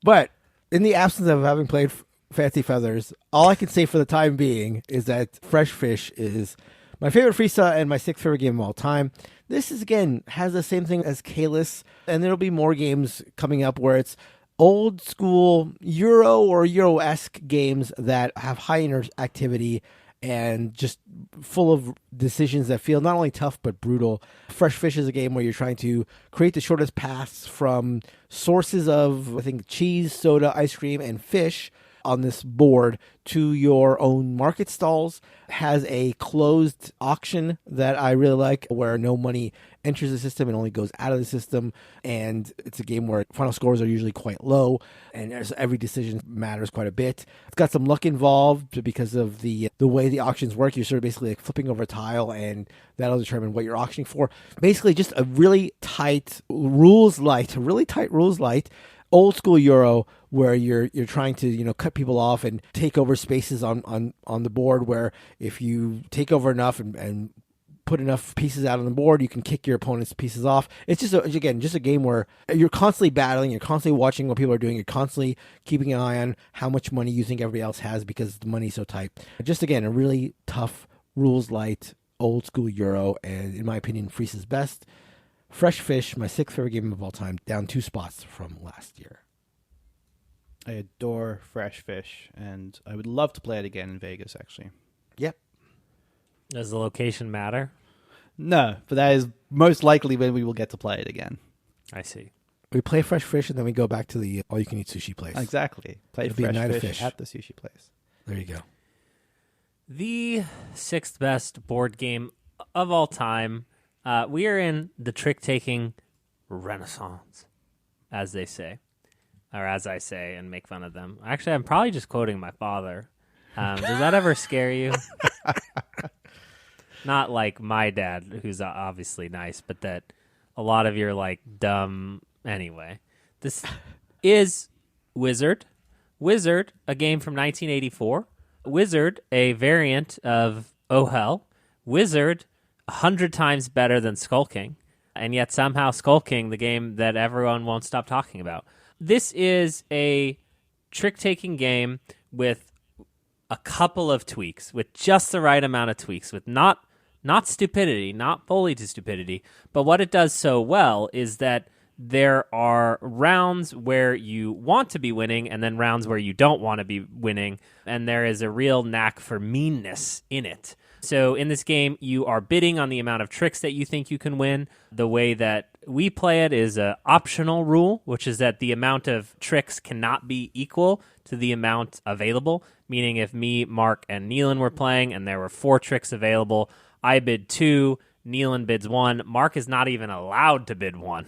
But in the absence of having played Fancy Feathers, all I can say for the time being is that Fresh Fish is my favorite Frieza and my sixth favorite game of all time. This is, again, has the same thing as Caylus, and there'll be more games coming up where it's old school Euro or Euro-esque games that have high interactivity and just full of decisions that feel not only tough but brutal. Fresh Fish is a game where you're trying to create the shortest paths from sources of, I think, cheese, soda, ice cream, and fish on this board to your own market stalls. Has a closed auction that I really like where no money enters the system and only goes out of the system, and it's a game where final scores are usually quite low and every decision matters quite a bit. It's got some luck involved because of the way the auctions work. You're sort of basically like flipping over a tile and that'll determine what you're auctioning for. Basically just a really tight rules light old school Euro where you're trying to cut people off and take over spaces on the board, where if you take over enough and put enough pieces out on the board, you can kick your opponent's pieces off. It's just a game where you're constantly battling, you're constantly watching what people are doing, you're constantly keeping an eye on how much money you think everybody else has because the money's so tight. Just again, a really tough rules light old school Euro, and in my opinion, Frieza's best. Fresh Fish, my sixth favorite game of all time, down 2 spots from last year. I adore Fresh Fish, and I would love to play it again in Vegas, actually. Yep. Does the location matter? No, but that is most likely when we will get to play it again. I see. We play Fresh Fish, and then we go back to the all-you-can-eat sushi place. Exactly. Play It'll be a night of Fresh fish. at the sushi place. There you go. The sixth best board game of all time. We are in the trick-taking renaissance, as they say. Or as I say and make fun of them. Actually, I'm probably just quoting my father. Does that ever scare you? Not like my dad, who's obviously nice, but that a lot of your like dumb... Anyway, this is Wizard. Wizard, a game from 1984. Wizard, a variant of Oh Hell. Wizard, 100 times better than Skulking. And yet somehow Skulking, the game that everyone won't stop talking about. This is a trick-taking game with a couple of tweaks, with just the right amount of tweaks, with not stupidity, not fully to stupidity. But what it does so well is that there are rounds where you want to be winning and then rounds where you don't want to be winning, and there is a real knack for meanness in it. So in this game, you are bidding on the amount of tricks that you think you can win. The way that we play it is an optional rule, which is that the amount of tricks cannot be equal to the amount available, meaning if me, Mark, and Neilan were playing and there were 4 tricks available, I bid 2, Neilan bids 1. Mark is not even allowed to bid 1.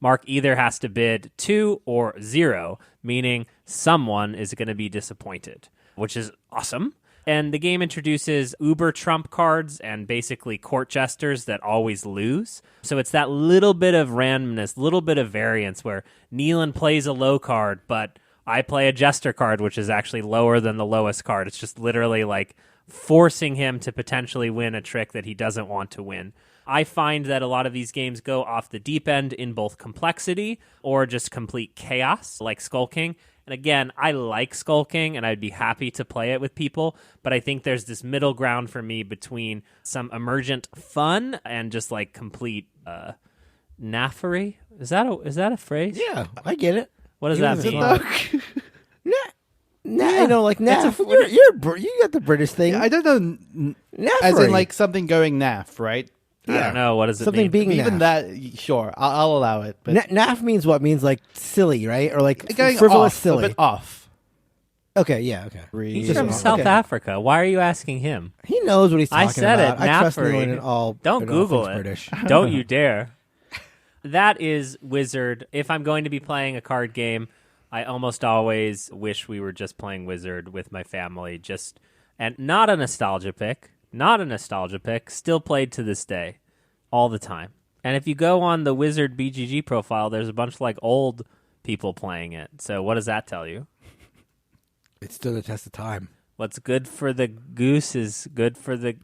Mark either has to bid 2 or 0, meaning someone is going to be disappointed, which is awesome. And the game introduces uber trump cards and basically court jesters that always lose. So it's that little bit of randomness, little bit of variance where Neilan plays a low card, but I play a jester card, which is actually lower than the lowest card. It's just literally like forcing him to potentially win a trick that he doesn't want to win. I find that a lot of these games go off the deep end in both complexity or just complete chaos, like Skulking. And again, I like Skulking, and I'd be happy to play it with people, but I think there's this middle ground for me between some emergent fun and just like complete naffery. Is that a phrase? Yeah, I get it. What does that Is it mean? though? Yeah. You know, like naff. You got the British thing. I don't know. Naffery. As in like something going naff, right? I don't know. What does it Something mean? being Even naff. that, sure, I'll allow it. But Naff means what? Means like silly, right? Or like going frivolous, off, silly. a bit off. Okay, yeah, okay. He's Just from off. South Okay. Africa. Why are you asking him? He knows what he's talking I said about. it. I trust Naffery. Neilan in all. Don't in all Google things it. British. Don't you dare. That is Wizard. If I'm going to be playing a card game, I almost always wish we were just playing Wizard with my family. And not a nostalgia pick. Not a nostalgia pick. Still played to this day. All the time. And if you go on the Wizard BGG profile, there's a bunch of like old people playing it. So what does that tell you? It stood the test of time. What's good for the goose is good for the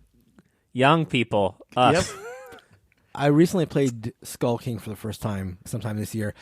young people. Us. Yep. I recently played Skull King for the first time sometime this year,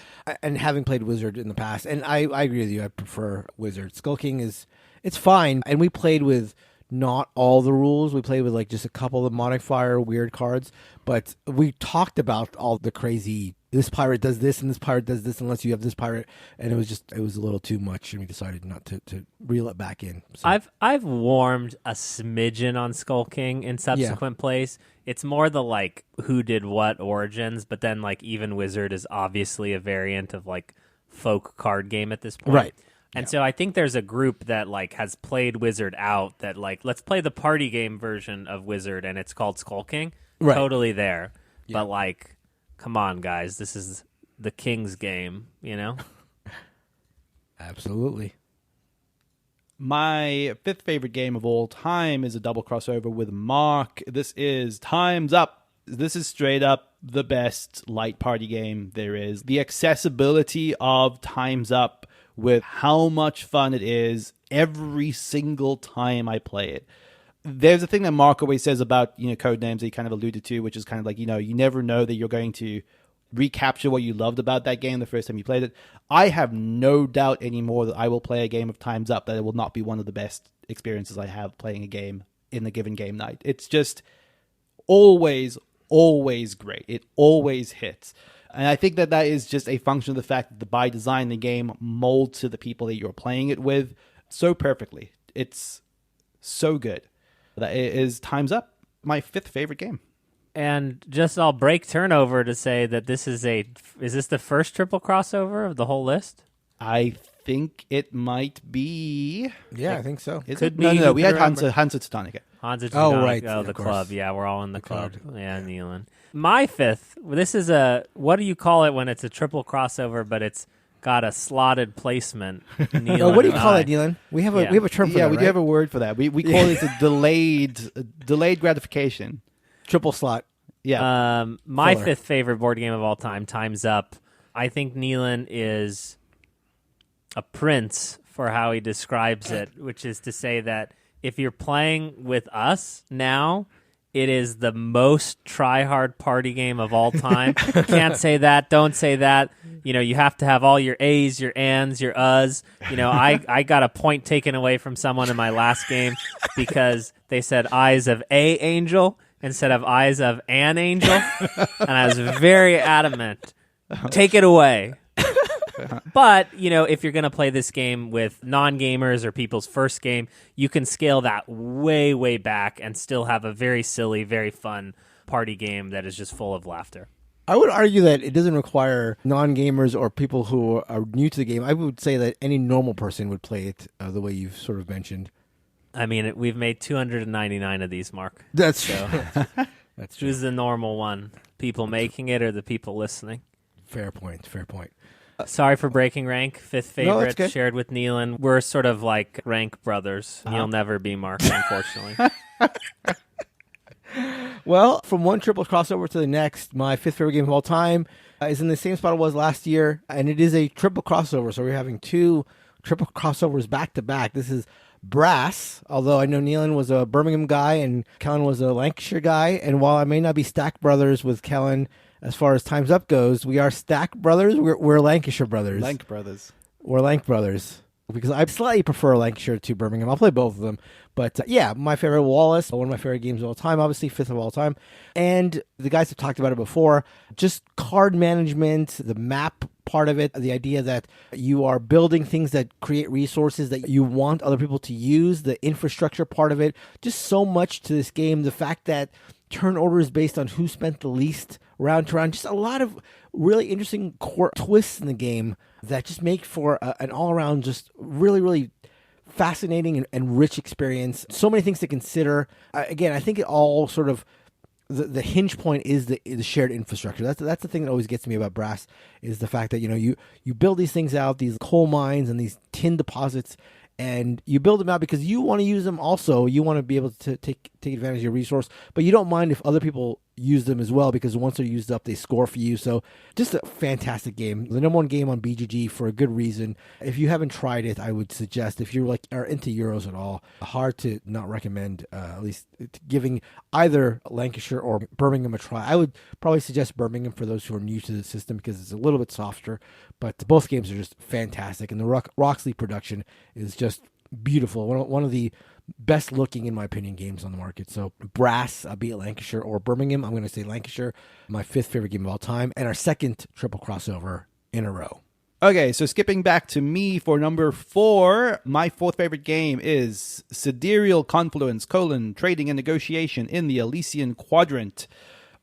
and having played Wizard in the past, and I agree with you. I prefer Wizard. Skull King it's fine, and we played with not all the rules. We played with like just a couple of modifier weird cards, but we talked about all the crazy. This pirate does this, and this pirate does this, unless you have this pirate, and it was a little too much, and we decided not to reel it back in. So. I've warmed a smidgen on Skull King in subsequent plays. It's more the like who did what origins, but then like even Wizard is obviously a variant of like folk card game at this point. Right. And so I think there's a group that like has played Wizard out that like, let's play the party game version of Wizard and it's called Skull King. Right. Totally there. Yeah. But like, come on guys, this is the King's game, you know? Absolutely. My fifth favorite game of all time is a double crossover with Mark. This is Time's Up. This is straight up the best light party game there is. The accessibility of Time's Up with how much fun it is every single time I play it. There's a thing that Mark always says about, code names that he kind of alluded to, which is kind of like, you never know that you're going to recapture what you loved about that game the first time you played it. I have no doubt anymore that I will play a game of Time's Up, that it will not be one of the best experiences I have playing a game in a given game night. It's just always great. It always hits. And I think that is just a function of the fact that by design, the game molds to the people that you're playing it with so perfectly. It's so good. That is Time's Up, my fifth favorite game. And just I'll break turnover to say that is this the first triple crossover of the whole list? I think it might be. Yeah, I think so. Could be. No. We had remember. Hansa Teutonica. Hansa Oh, Teutonica, right. Oh, Yeah, the of course. club. Yeah, we're all in the club. club. Yeah, Neilan. My fifth, this is what do you call it when it's a triple crossover, but it's got a slotted placement? What do you call it, Neilan? We have a term for that, we right? do have a word for that. We call it a delayed gratification. Triple slot. Yeah. My Filler. fifth favorite board game of all time, Time's Up. I think Neilan is a prince for how he describes it, which is to say that if you're playing with us now, it is the most try-hard party game of all time. Can't say that. Don't say that. You have to have all your A's, your ands, your uhs. I got a point taken away from someone in my last game because they said eyes of a angel instead of eyes of an angel. And I was very adamant. Take it away. But, if you're going to play this game with non-gamers or people's first game, you can scale that way, way back and still have a very silly, very fun party game that is just full of laughter. I would argue that it doesn't require non-gamers or people who are new to the game. I would say that any normal person would play it the way you've sort of mentioned. I mean, we've made 299 of these, Mark. That's So true. That's true. who's the normal one? People making it or the people listening? Fair point. Sorry for breaking rank. Fifth No, that's favorite, good. shared with Neilan. We're sort of like rank brothers. You'll never be Mark, unfortunately. Well, from one triple crossover to the next, my fifth favorite game of all time is in the same spot it was last year, and it is a triple crossover. So we're having two triple crossovers back to back. This is Brass, although I know Neilan was a Birmingham guy and Kellen was a Lancashire guy, and while I may not be Stack Brothers with Kellen as far as Time's Up goes, we are Stack Brothers. We're Lancashire brothers. Lank Brothers. Or Lank Brothers. Because I slightly prefer Lancashire to Birmingham. I'll play both of them. But yeah, my favorite Wallace, one of my favorite games of all time, obviously fifth of all time. And the guys have talked about it before. Just card management, the map part of it, the idea that you are building things that create resources that you want other people to use, the infrastructure part of it, just so much to this game. The fact that turn order is based on who spent the least round to round. Just a lot of really interesting twists in the game that just make for an all-around just really, really fascinating and rich experience. So many things to consider. Again, I think it all sort of the hinge point is the shared infrastructure. That's the thing that always gets me about Brass is the fact that you build these things out, these coal mines and these tin deposits, and you build them out because you want to use them also. You want to be able to take advantage of your resource, but you don't mind if other people use them as well because once they're used up, they score for you. So just a fantastic game. The number one game on BGG for a good reason. If you haven't tried it, I would suggest, if you're are into Euros at all, hard to not recommend at least giving either Lancashire or Birmingham a try. I would probably suggest Birmingham for those who are new to the system because it's a little bit softer, but both games are just fantastic. And the Roxley production is just beautiful. One of the best looking, in my opinion, games on the market. So Brass, be it Lancashire or Birmingham. I'm going to say Lancashire, my fifth favorite game of all time, and our second triple crossover in a row. Okay, so skipping back to me for number 4, my fourth favorite game is Sidereal Confluence, Trading and Negotiation in the Elysian Quadrant.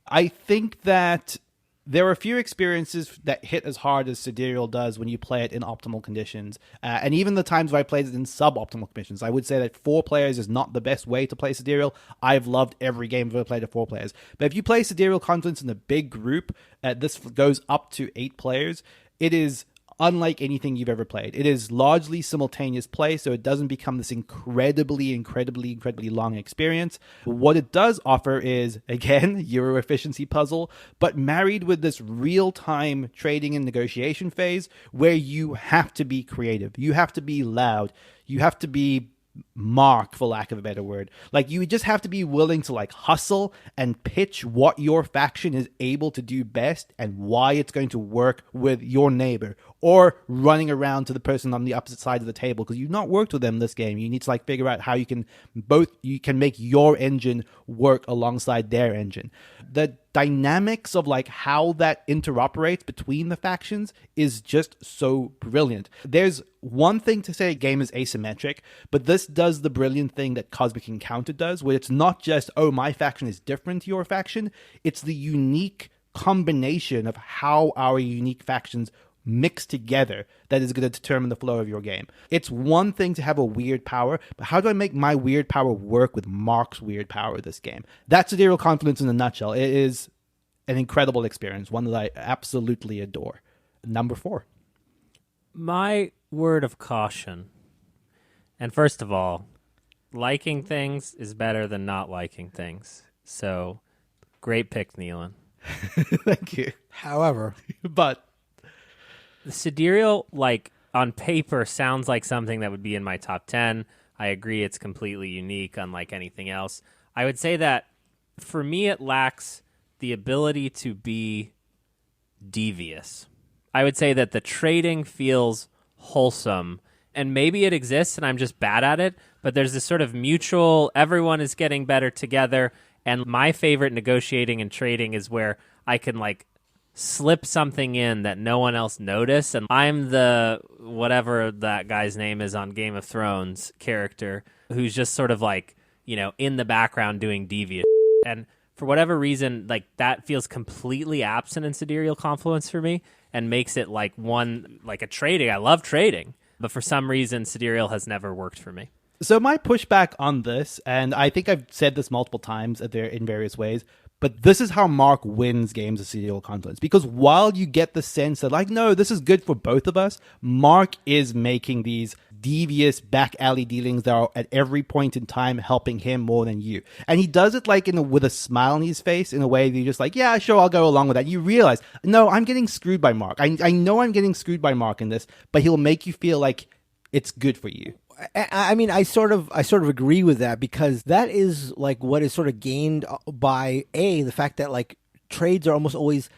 I think that there are a few experiences that hit as hard as Sidereal does when you play it in optimal conditions. And even the times where I played it in suboptimal conditions, I would say that 4 players is not the best way to play Sidereal. I've loved every game I've ever played at 4 players. But if you play Sidereal Confluence in a big group, this goes up to 8 players, it is unlike anything you've ever played. It is largely simultaneous play, so it doesn't become this incredibly long experience. What it does offer is, again, Euro efficiency puzzle, but married with this real-time trading and negotiation phase where you have to be creative. You have to be loud. You have to be Mark, for lack of a better word. Like, you just have to be willing to hustle and pitch what your faction is able to do best and why it's going to work with your neighbor, or running around to the person on the opposite side of the table because you've not worked with them this game. You need to figure out how you can make your engine work alongside their engine. The dynamics of like how that interoperates between the factions is just so brilliant. There's one thing to say a game is asymmetric, but this does the brilliant thing that Cosmic Encounter does, where it's not just, oh, my faction is different to your faction. It's the unique combination of how our unique factions mix together that is going to determine the flow of your game. It's one thing to have a weird power, but how do I make my weird power work with Mark's weird power this game? That's Sidereal Confluence in a nutshell. It is an incredible experience, one that I absolutely adore. Number 4. My word of caution. And first of all, liking things is better than not liking things. So, great pick, Neilan. Thank you. However, But the Sidereal, like, on paper, sounds like something that would be in my top 10. I agree it's completely unique, unlike anything else. I would say that, for me, it lacks the ability to be devious. I would say that the trading feels wholesome, and maybe it exists and I'm just bad at it, but there's this sort of mutual, everyone is getting better together, and my favorite negotiating and trading is where I can, like, slip something in that no one else noticed, and I'm the whatever that guy's name is on Game of Thrones character who's just sort of like, you know, in the background doing devious, and for whatever reason, like, that feels completely absent in Sidereal Confluence for me and makes it like one, like a trading. I love trading, but for some reason Sidereal has never worked for me. so my pushback on this, and I think I've said this multiple times in various ways, but this is how Mark wins games of Sidereal Confluence. Because while you get the sense that, like, no, this is good for both of us, Mark is making these devious back alley dealings that are at every point in time helping him more than you. And he does it like with a smile on his face in a way that you're just like, yeah, sure, I'll go along with that. You realize, no, I'm getting screwed by Mark. I know I'm getting screwed by Mark in this, but he'll make you feel like it's good for you. I mean, I sort of agree with that, because that is like what is sort of gained by the fact that, like, trades are almost always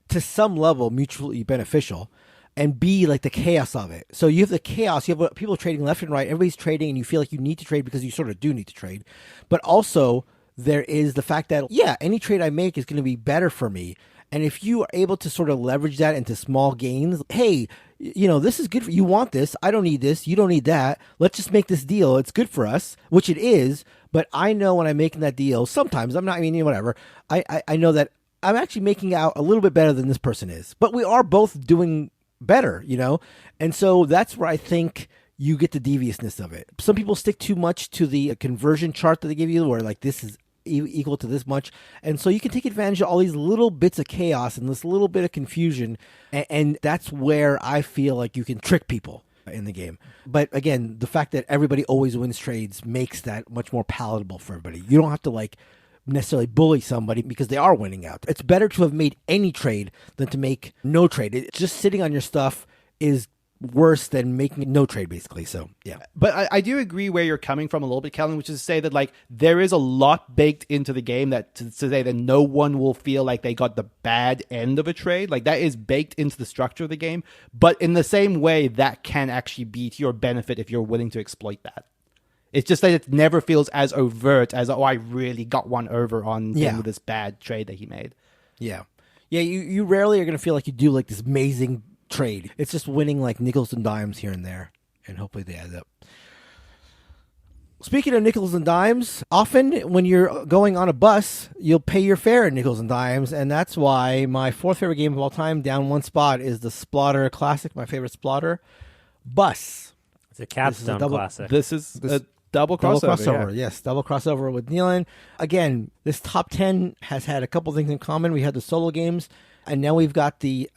to some level mutually beneficial, and B, like the chaos of it. So you have the chaos, you have people trading left and right, everybody's trading, and you feel like you need to trade because you sort of do need to trade. But also there is the fact that, yeah, any trade I make is going to be better for me. And if you are able to sort of leverage that into small gains, hey, you know, this is good for you. Want this? I don't need this. You don't need that. Let's just make this deal. It's good for us, which it is. But I know when I'm making that deal, sometimes I'm not, I mean, whatever. I know that I'm actually making out a little bit better than this person is. But we are both doing better, you know? And so that's where I think you get the deviousness of it. Some people stick too much to the conversion chart that they give you, where like this is equal to this much, and so you can take advantage of all these little bits of chaos and this little bit of confusion, and that's where I feel like you can trick people in the game. But again, the fact that everybody always wins trades makes that much more palatable for everybody. You don't have to like necessarily bully somebody because they are winning out. It's better to have made any trade than to make no trade. Just sitting on your stuff is worse than making no trade, basically. So yeah, but I do agree where you're coming from a little bit, Kellen, which is to say that like there is a lot baked into the game that to say that no one will feel like they got the bad end of a trade. Like that is baked into the structure of the game, but in the same way that can actually be to your benefit if you're willing to exploit that. It's just that it never feels as overt as, oh, I really got one over on him with this bad trade that he made. Yeah, you rarely are going to feel like you do like this amazing trade. It's just winning like nickels and dimes here and there, and hopefully they add up. Speaking of nickels and dimes, often when you're going on a bus, you'll pay your fare in nickels and dimes, and that's why my fourth favorite game of all time, down one spot, is the Splotter Classic, my favorite Splotter, Bus. It's a capstone classic. This is a double crossover. Yes, double crossover with Neilan. Again, this top 10 has had a couple things in common. We had the solo games, and now we've got these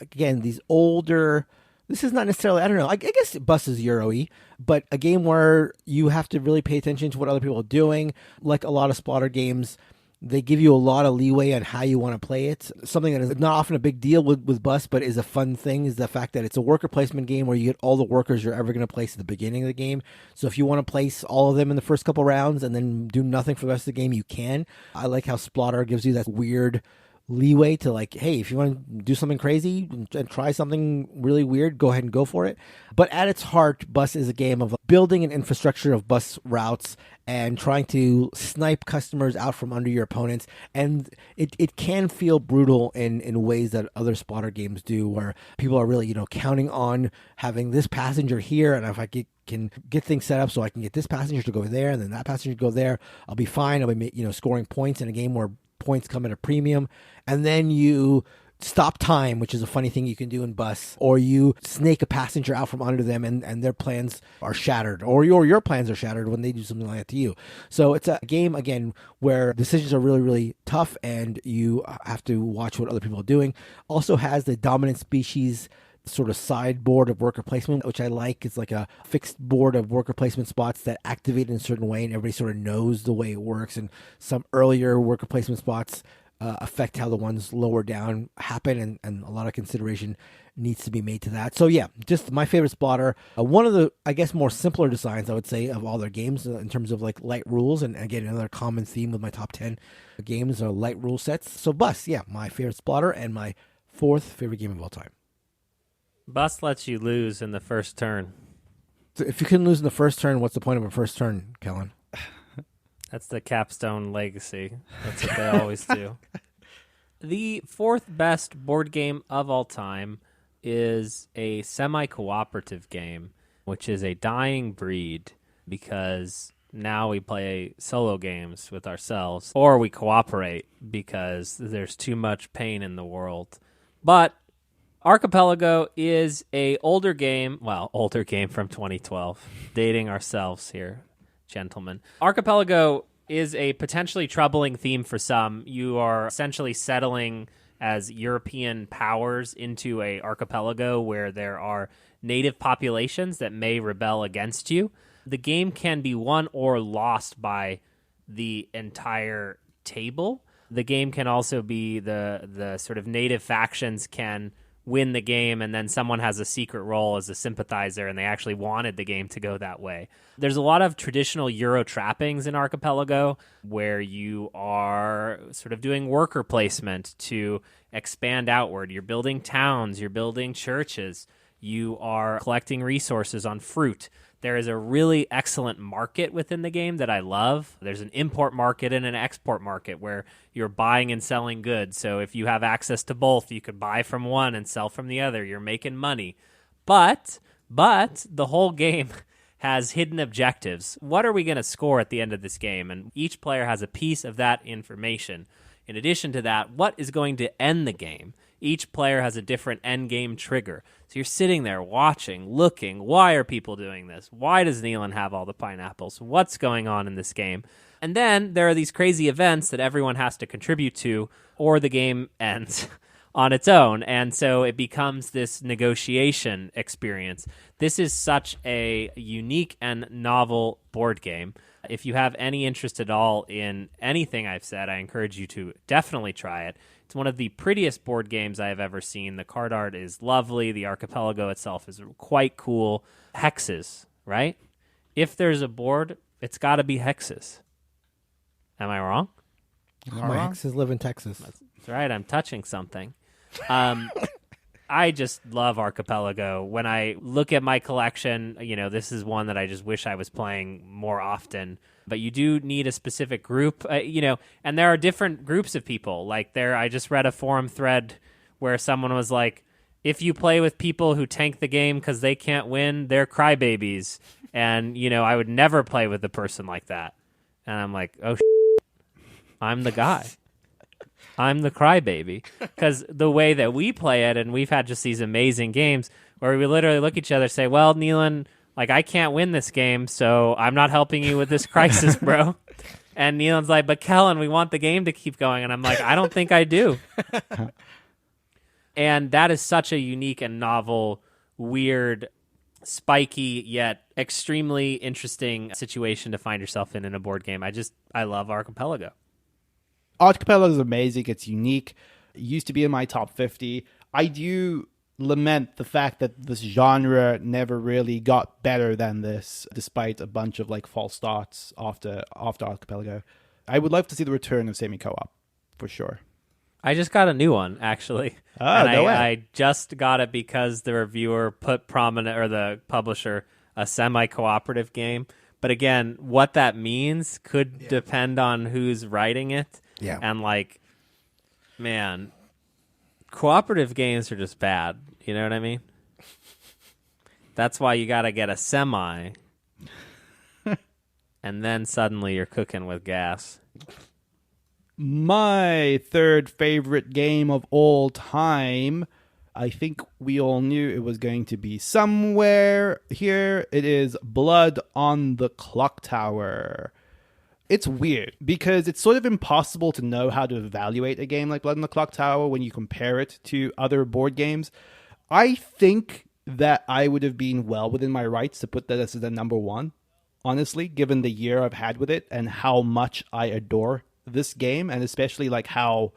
older. This is not necessarily, I don't know, I guess Bus is Euro-y, but a game where you have to really pay attention to what other people are doing. Like a lot of Splotter games, they give you a lot of leeway on how you want to play it. Something that is not often a big deal with Bus, but is a fun thing, is the fact that it's a worker placement game where you get all the workers you're ever going to place at the beginning of the game. So if you want to place all of them in the first couple rounds and then do nothing for the rest of the game, you can. I like how Splotter gives you that weird leeway to like, hey, if you want to do something crazy and try something really weird, go ahead and go for it. But at its heart, Bus is a game of building an infrastructure of bus routes and trying to snipe customers out from under your opponents. And it can feel brutal in ways that other spotter games do, where people are really, counting on having this passenger here, and if I can get things set up so I can get this passenger to go there and then that passenger to go there, I'll be fine. I'll be, scoring points in a game where points come at a premium. And then you stop time, which is a funny thing you can do in Bus, or you snake a passenger out from under them and their plans are shattered, or your plans are shattered when they do something like that to you. So it's a game, again, where decisions are really, really tough and you have to watch what other people are doing. Also has the dominant species sort of sideboard of worker placement, which I like. It's like a fixed board of worker placement spots that activate in a certain way, and everybody sort of knows the way it works. And some earlier worker placement spots affect how the ones lower down happen, and a lot of consideration needs to be made to that. So yeah, just my favorite spotter. One of the, I guess, more simpler designs, I would say, of all their games in terms of like light rules. And again, another common theme with my top 10 games are light rule sets. So Bus, yeah, my favorite spotter and my fourth favorite game of all time. Bus lets you lose in the first turn. So if you couldn't lose in the first turn, what's the point of a first turn, Kellen? That's the capstone legacy. That's what they always do. The fourth best board game of all time is a semi-cooperative game, which is a dying breed because now we play solo games with ourselves, or we cooperate because there's too much pain in the world. But Archipelago is a older game from 2012. Dating ourselves here, gentlemen. Archipelago is a potentially troubling theme for some. You are essentially settling as European powers into a archipelago where there are native populations that may rebel against you. The game can be won or lost by the entire table. The game can also be the sort of native factions can win the game, and then someone has a secret role as a sympathizer, and they actually wanted the game to go that way. There's a lot of traditional Euro trappings in Archipelago where you are sort of doing worker placement to expand outward. You're building towns, you're building churches, you are collecting resources on fruit. There is a really excellent market within the game that I love. There's an import market and an export market where you're buying and selling goods. So if you have access to both, you could buy from one and sell from the other. You're making money. But the whole game has hidden objectives. What are we going to score at the end of this game? And each player has a piece of that information. In addition to that, what is going to end the game? Each player has a different end game trigger. So you're sitting there watching, looking, why are people doing this? Why does Neilan have all the pineapples? What's going on in this game? And then there are these crazy events that everyone has to contribute to, or the game ends on its own. And so it becomes this negotiation experience. This is such a unique and novel board game. If you have any interest at all in anything I've said, I encourage you to definitely try it. It's one of the prettiest board games I have ever seen. The card art is lovely. The archipelago itself is quite cool. Hexes, right? If there's a board, it's got to be hexes. Am I wrong? My hexes live in Texas. That's right. I'm touching something. I just love Archipelago. When I look at my collection, this is one that I just wish I was playing more often. But you do need a specific group, and there are different groups of people. Like I just read a forum thread where someone was like, if you play with people who tank the game because they can't win, they're crybabies. And, I would never play with a person like that. And I'm like, oh, I'm the guy. I'm the crybaby. Because the way that we play it, and we've had just these amazing games where we literally look at each other and say, well, Neilan, I can't win this game, so I'm not helping you with this crisis, bro. And Neilan's like, but Kellen, we want the game to keep going. And I'm like, I don't think I do. And that is such a unique and novel, weird, spiky, yet extremely interesting situation to find yourself in a board game. I love Archipelago. Archipelago is amazing. It's unique. It used to be in my top 50. I do lament the fact that this genre never really got better than this, despite a bunch of false starts after Archipelago. I would love to see the return of semi-co-op, for sure. I just got a new one, actually. Oh, no way. I just got it because the reviewer put prominent, or the publisher, a semi-cooperative game. But again, what that means could depend on who's writing it. Yeah. And like, man, cooperative games are just bad. You know what I mean? That's why you got to get a semi. And then suddenly you're cooking with gas. My third favorite game of all time, I think we all knew it was going to be somewhere here. It is Blood on the Clocktower. It's weird because it's sort of impossible to know how to evaluate a game like Blood on the Clocktower when you compare it to other board games. I think that I would have been well within my rights to put that as the number one, honestly, given the year I've had with it and how much I adore this game, and especially like how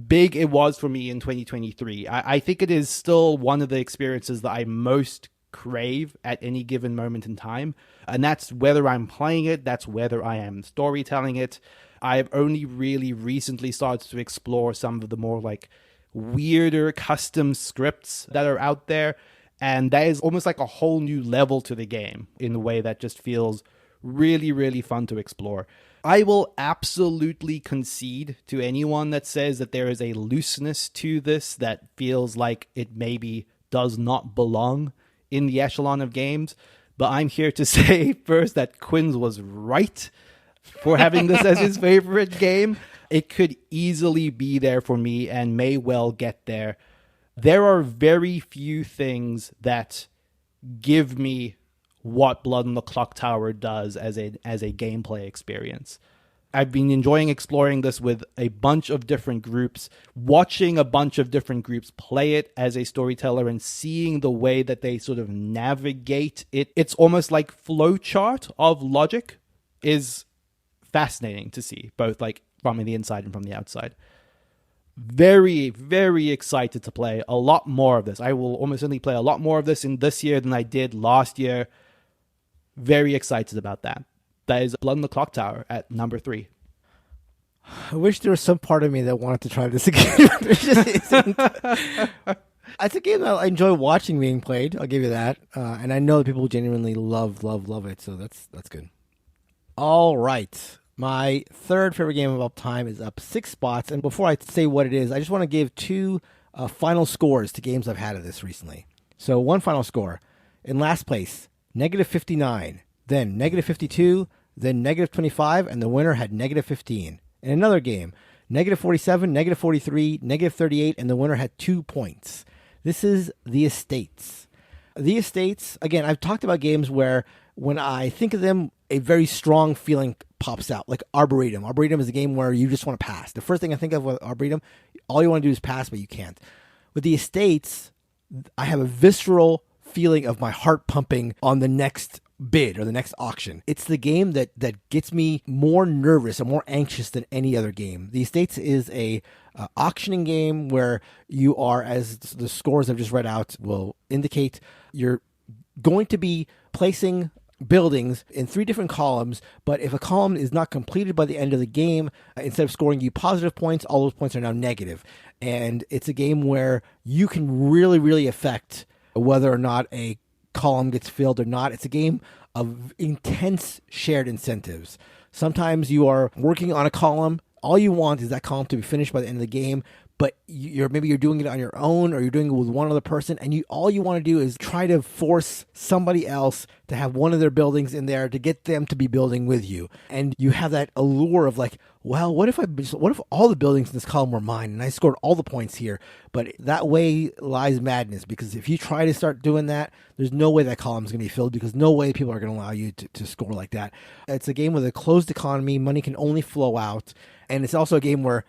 big it was for me in 2023. I think it is still one of the experiences that I most crave at any given moment in time, and that's whether I'm playing it, that's whether I am storytelling it. I've only really recently started to explore some of the more like weirder custom scripts that are out there, and that is almost like a whole new level to the game in a way that just feels really, really fun to explore. I will absolutely concede to anyone that says that there is a looseness to this that feels like it maybe does not belong in the echelon of games. But I'm here to say first that Quinns was right for having this as his favorite game. It could easily be there for me and may well get there. There are very few things that give me what Blood on the Clocktower does as a gameplay experience. I've been enjoying exploring this with a bunch of different groups, watching a bunch of different groups play it as a storyteller and seeing the way that they sort of navigate it. It's almost like flowchart of logic is fascinating to see, both like from the inside and from the outside. Very, very excited to play a lot more of this. I will almost certainly play a lot more of this in this year than I did last year. Very excited about that. That is Blood on the Clocktower at number 3. I wish there was some part of me that wanted to try this again. There just isn't. It's a game that I enjoy watching being played. I'll give you that. And I know that people genuinely love it. So that's good. All right. My third favorite game of all time is up 6 spots. And before I say what it is, I just want to give 2 final scores to games I've had of this recently. So one final score. In last place, -59, then -52, then -25, and the winner had -15. In another game, -47, -43, -38, and the winner had 2 points. This is The Estates. The Estates, again, I've talked about games where when I think of them, a very strong feeling pops out, like Arboretum. Arboretum is a game where you just want to pass. The first thing I think of with Arboretum, all you want to do is pass, but you can't. With The Estates, I have a visceral feeling of my heart pumping on the next bid or the next auction. It's the game that gets me more nervous and more anxious than any other game. The Estates is a auctioning game where you are, as the scores I've just read out will indicate, you're going to be placing buildings in 3 different columns, but if a column is not completed by the end of the game, instead of scoring you positive points, all those points are now negative. And it's a game where you can really, really affect whether or not a column gets filled or not. It's a game of intense shared incentives. Sometimes you are working on a column. All you want is that column to be finished by the end of the game, but you're doing it on your own or you're doing it with one other person, and all you want to do is try to force somebody else to have one of their buildings in there to get them to be building with you. And you have that allure of like, well, what if all the buildings in this column were mine and I scored all the points here? But that way lies madness, because if you try to start doing that, there's no way that column is going to be filled, because no way people are going to allow you to score like that. It's a game with a closed economy. Money can only flow out. And it's also a game where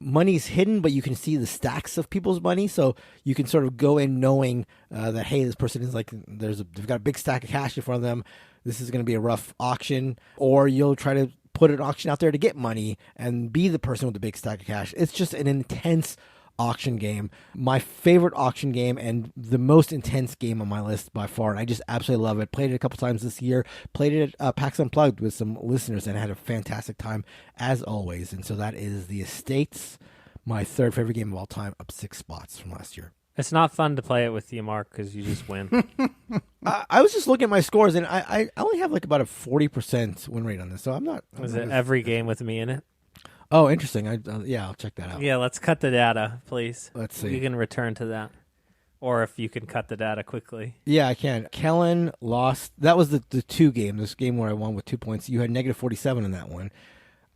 money's hidden, but you can see the stacks of people's money, so you can sort of go in knowing that, hey, this person is like, they've got a big stack of cash in front of them. This is going to be a rough auction, or you'll try to put an auction out there to get money and be the person with the big stack of cash. It's just an intense auction game. My favorite auction game and the most intense game on my list by far. And I just absolutely love it. Played it a couple times this year. Played it at PAX Unplugged with some listeners and had a fantastic time as always. And so that is The Estates. my third favorite game of all time, up 6 spots from last year. It's not fun to play it with you, Mark, because you just win. I was just looking at my scores, and I only have like about a 40% win rate on this, so I'm not. Was it every game with me in it? Oh, interesting. Yeah, I'll check that out. Yeah, let's cut the data, please. Let's see. You can return to that. Or if you can cut the data quickly. Yeah, I can. Kellen lost. That was the 2 game. This game where I won with 2 points. You had negative 47 in that one.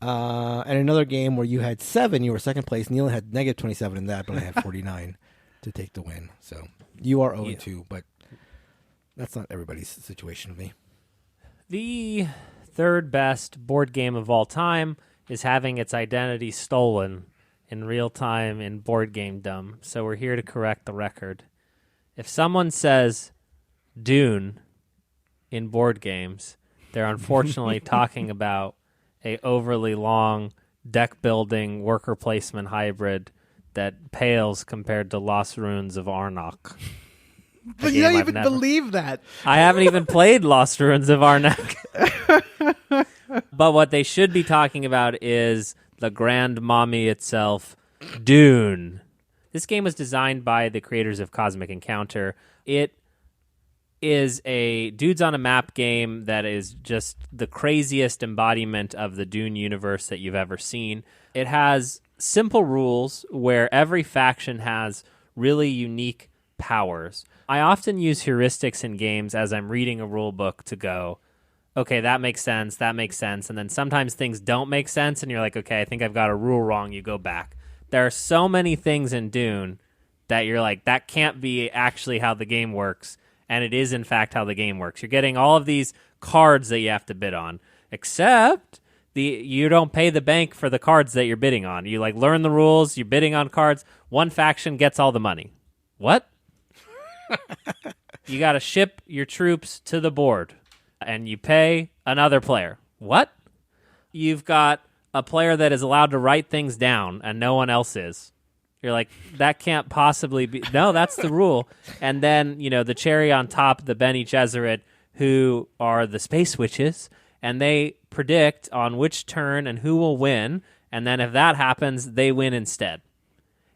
And another game where you had 7. You were second place. Neilan had negative 27 in that, but I had 49 to take the win. So you are 0-2, but that's not everybody's situation with me. The third best board game of all time is having its identity stolen in real time in board gamedom. So we're here to correct the record. If someone says Dune in board games, they're unfortunately talking about a overly long deck building worker placement hybrid that pales compared to Lost Ruins of Arnak. But you don't even believe that. I haven't even played Lost Ruins of Arnak. But what they should be talking about is the Grand Mommy itself, Dune. This game was designed by the creators of Cosmic Encounter. It is a dudes on a map game that is just the craziest embodiment of the Dune universe that you've ever seen. It has simple rules where every faction has really unique powers. I often use heuristics in games as I'm reading a rule book to go, okay, that makes sense, and then sometimes things don't make sense, and you're like, okay, I think I've got a rule wrong, you go back. There are so many things in Dune that you're like, that can't be actually how the game works, and it is, in fact, how the game works. You're getting all of these cards that you have to bid on, except you don't pay the bank for the cards that you're bidding on. You like learn the rules, you're bidding on cards, one faction gets all the money. What? You got to ship your troops to the board, and you pay another player. What? You've got a player that is allowed to write things down, and no one else is. You're like, that can't possibly be. No, that's the rule. And then, the cherry on top, the Bene Gesserit, who are the space witches, and they predict on which turn and who will win, and then if that happens, they win instead.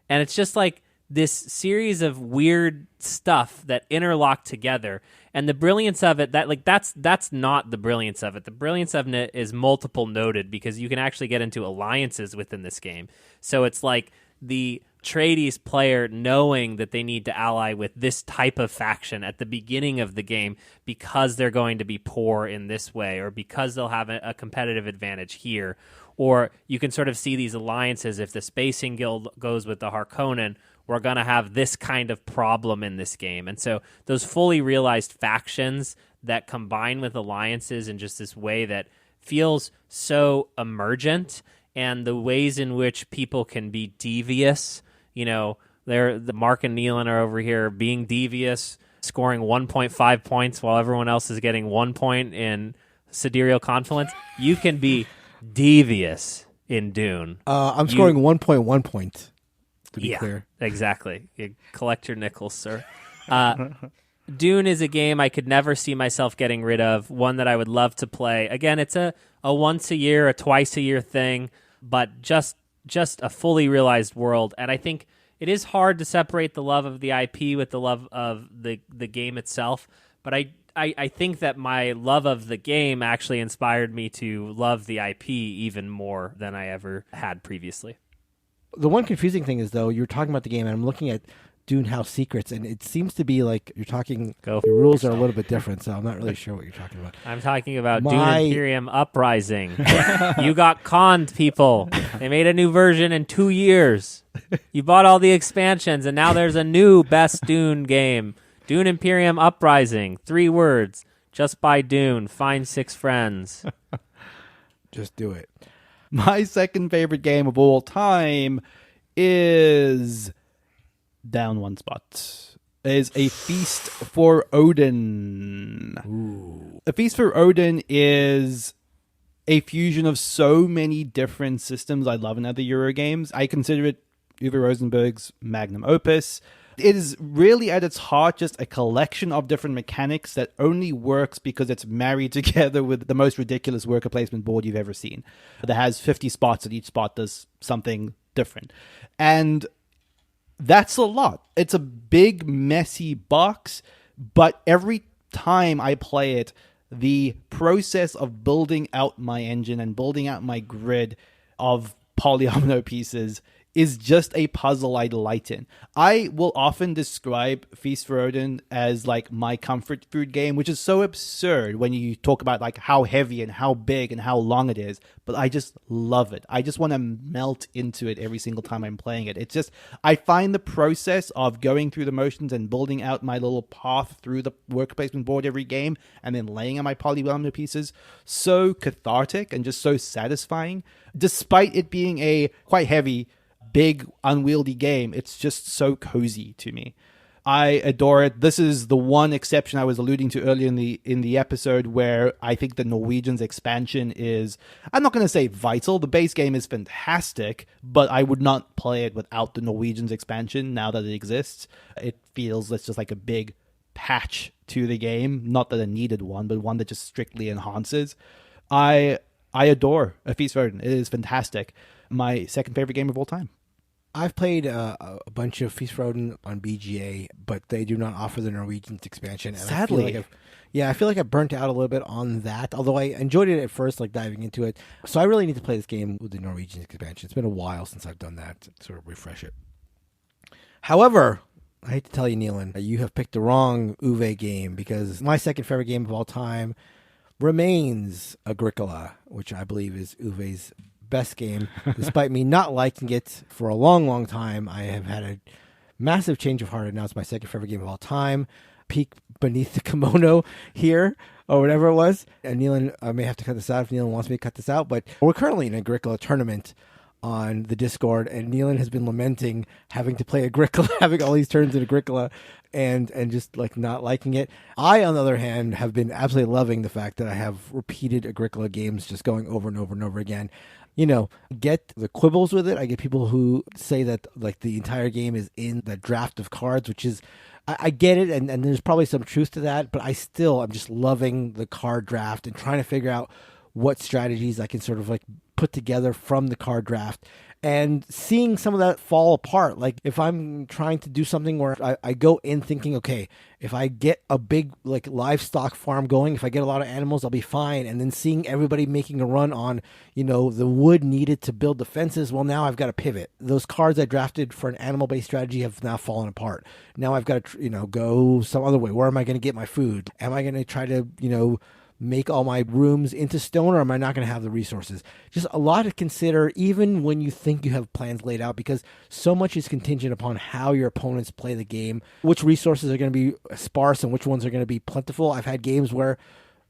And it's just like this series of weird stuff that interlock together. And the brilliance of it, that's not the brilliance of it. The brilliance of it is multiple noted because you can actually get into alliances within this game. So it's like the Atreides player knowing that they need to ally with this type of faction at the beginning of the game because they're going to be poor in this way or because they'll have a competitive advantage here. Or you can sort of see these alliances. If the Spacing Guild goes with the Harkonnen, we're going to have this kind of problem in this game. And so those fully realized factions that combine with alliances in just this way that feels so emergent, and the ways in which people can be devious. The Mark and Neilan are over here being devious, scoring 1.5 points while everyone else is getting 1 point in Sidereal Confluence. You can be devious in Dune. I'm scoring 1.1 points. To be clear. Exactly. You collect your nickels, sir. Dune is a game I could never see myself getting rid of, one that I would love to play. Again, it's a once a year, a twice a year thing, but just a fully realized world. And I think it is hard to separate the love of the IP with the love of the game itself. But I think that my love of the game actually inspired me to love the IP even more than I ever had previously. The one confusing thing is, though, you're talking about the game, and I'm looking at Dune House Secrets, and it seems to be like you're talking. The rules are a little bit different, so I'm not really sure what you're talking about. I'm talking about Dune Imperium Uprising. You got conned, people. They made a new version in 2 years. You bought all the expansions, and now there's a new best Dune game. Dune Imperium Uprising. 3 words. Just buy Dune. Find 6 friends. Just do it. My second favorite game of all time is down 1 spot. Is A Feast for Odin. Ooh. A Feast for Odin is a fusion of so many different systems I love in other Euro games. I consider it Uwe Rosenberg's magnum opus. It is really at its heart just a collection of different mechanics that only works because it's married together with the most ridiculous worker placement board you've ever seen. That has 50 spots and each spot does something different. And that's a lot. It's a big, messy box, but every time I play it, the process of building out my engine and building out my grid of polyomino pieces is just a puzzle I delight in. I will often describe Feast for Odin as like my comfort food game, which is so absurd when you talk about like how heavy and how big and how long it is, but I just love it. I just want to melt into it every single time I'm playing it. It's just, I find the process of going through the motions and building out my little path through the worker placement board every game and then laying on my polyomino pieces so cathartic and just so satisfying. Despite it being a quite heavy, big, unwieldy game, it's just so cozy to me. I adore it. This is the one exception I was alluding to earlier in the episode where I think the Norwegians expansion is, I'm not going to say vital. The base game is fantastic, but I would not play it without the Norwegians expansion now that it exists. It feels it's just like a big patch to the game. Not that it needed one, but one that just strictly enhances. I adore A Feast for Odin. It is fantastic. My second favorite game of all time. I've played a bunch of Feast for Odin on BGA, but they do not offer the Norwegians expansion. And Sadly. I feel like I burnt out a little bit on that, although I enjoyed it at first, like diving into it. So I really need to play this game with the Norwegians expansion. It's been a while since I've done that to sort of refresh it. However, I hate to tell you, Neilan, you have picked the wrong Uwe game, because my second favorite game of all time remains Agricola, which I believe is Uwe's best game. Despite me not liking it for a long, long time, I have had a massive change of heart, and now it's my second favorite game of all time. Peek beneath the kimono here, or whatever it was. And Neilan, I may have to cut this out if Neilan wants me to cut this out, but we're currently in an Agricola tournament on the Discord, and Neilan has been lamenting having to play Agricola, having all these turns in Agricola, and just like not liking it. I, on the other hand, have been absolutely loving the fact that I have repeated Agricola games just going over and over and over again. You know, get the quibbles with it. I get people who say that like the entire game is in the draft of cards, which is, I get it, and there's probably some truth to that, but I'm just loving the card draft and trying to figure out what strategies I can sort of like put together from the card draft, and seeing some of that fall apart. Like if I'm trying to do something where I go in thinking, okay, if I get a big like livestock farm going, if I get a lot of animals, I'll be fine. And then seeing everybody making a run on, you know, the wood needed to build the fences. Well, now I've got to pivot. Those cards I drafted for an animal-based strategy have now fallen apart. Now I've got to, go some other way. Where am I going to get my food? Am I going to try to, make all my rooms into stone, or am I not going to have the resources? Just a lot to consider, even when you think you have plans laid out, because so much is contingent upon how your opponents play the game, which resources are going to be sparse and which ones are going to be plentiful. I've had games where,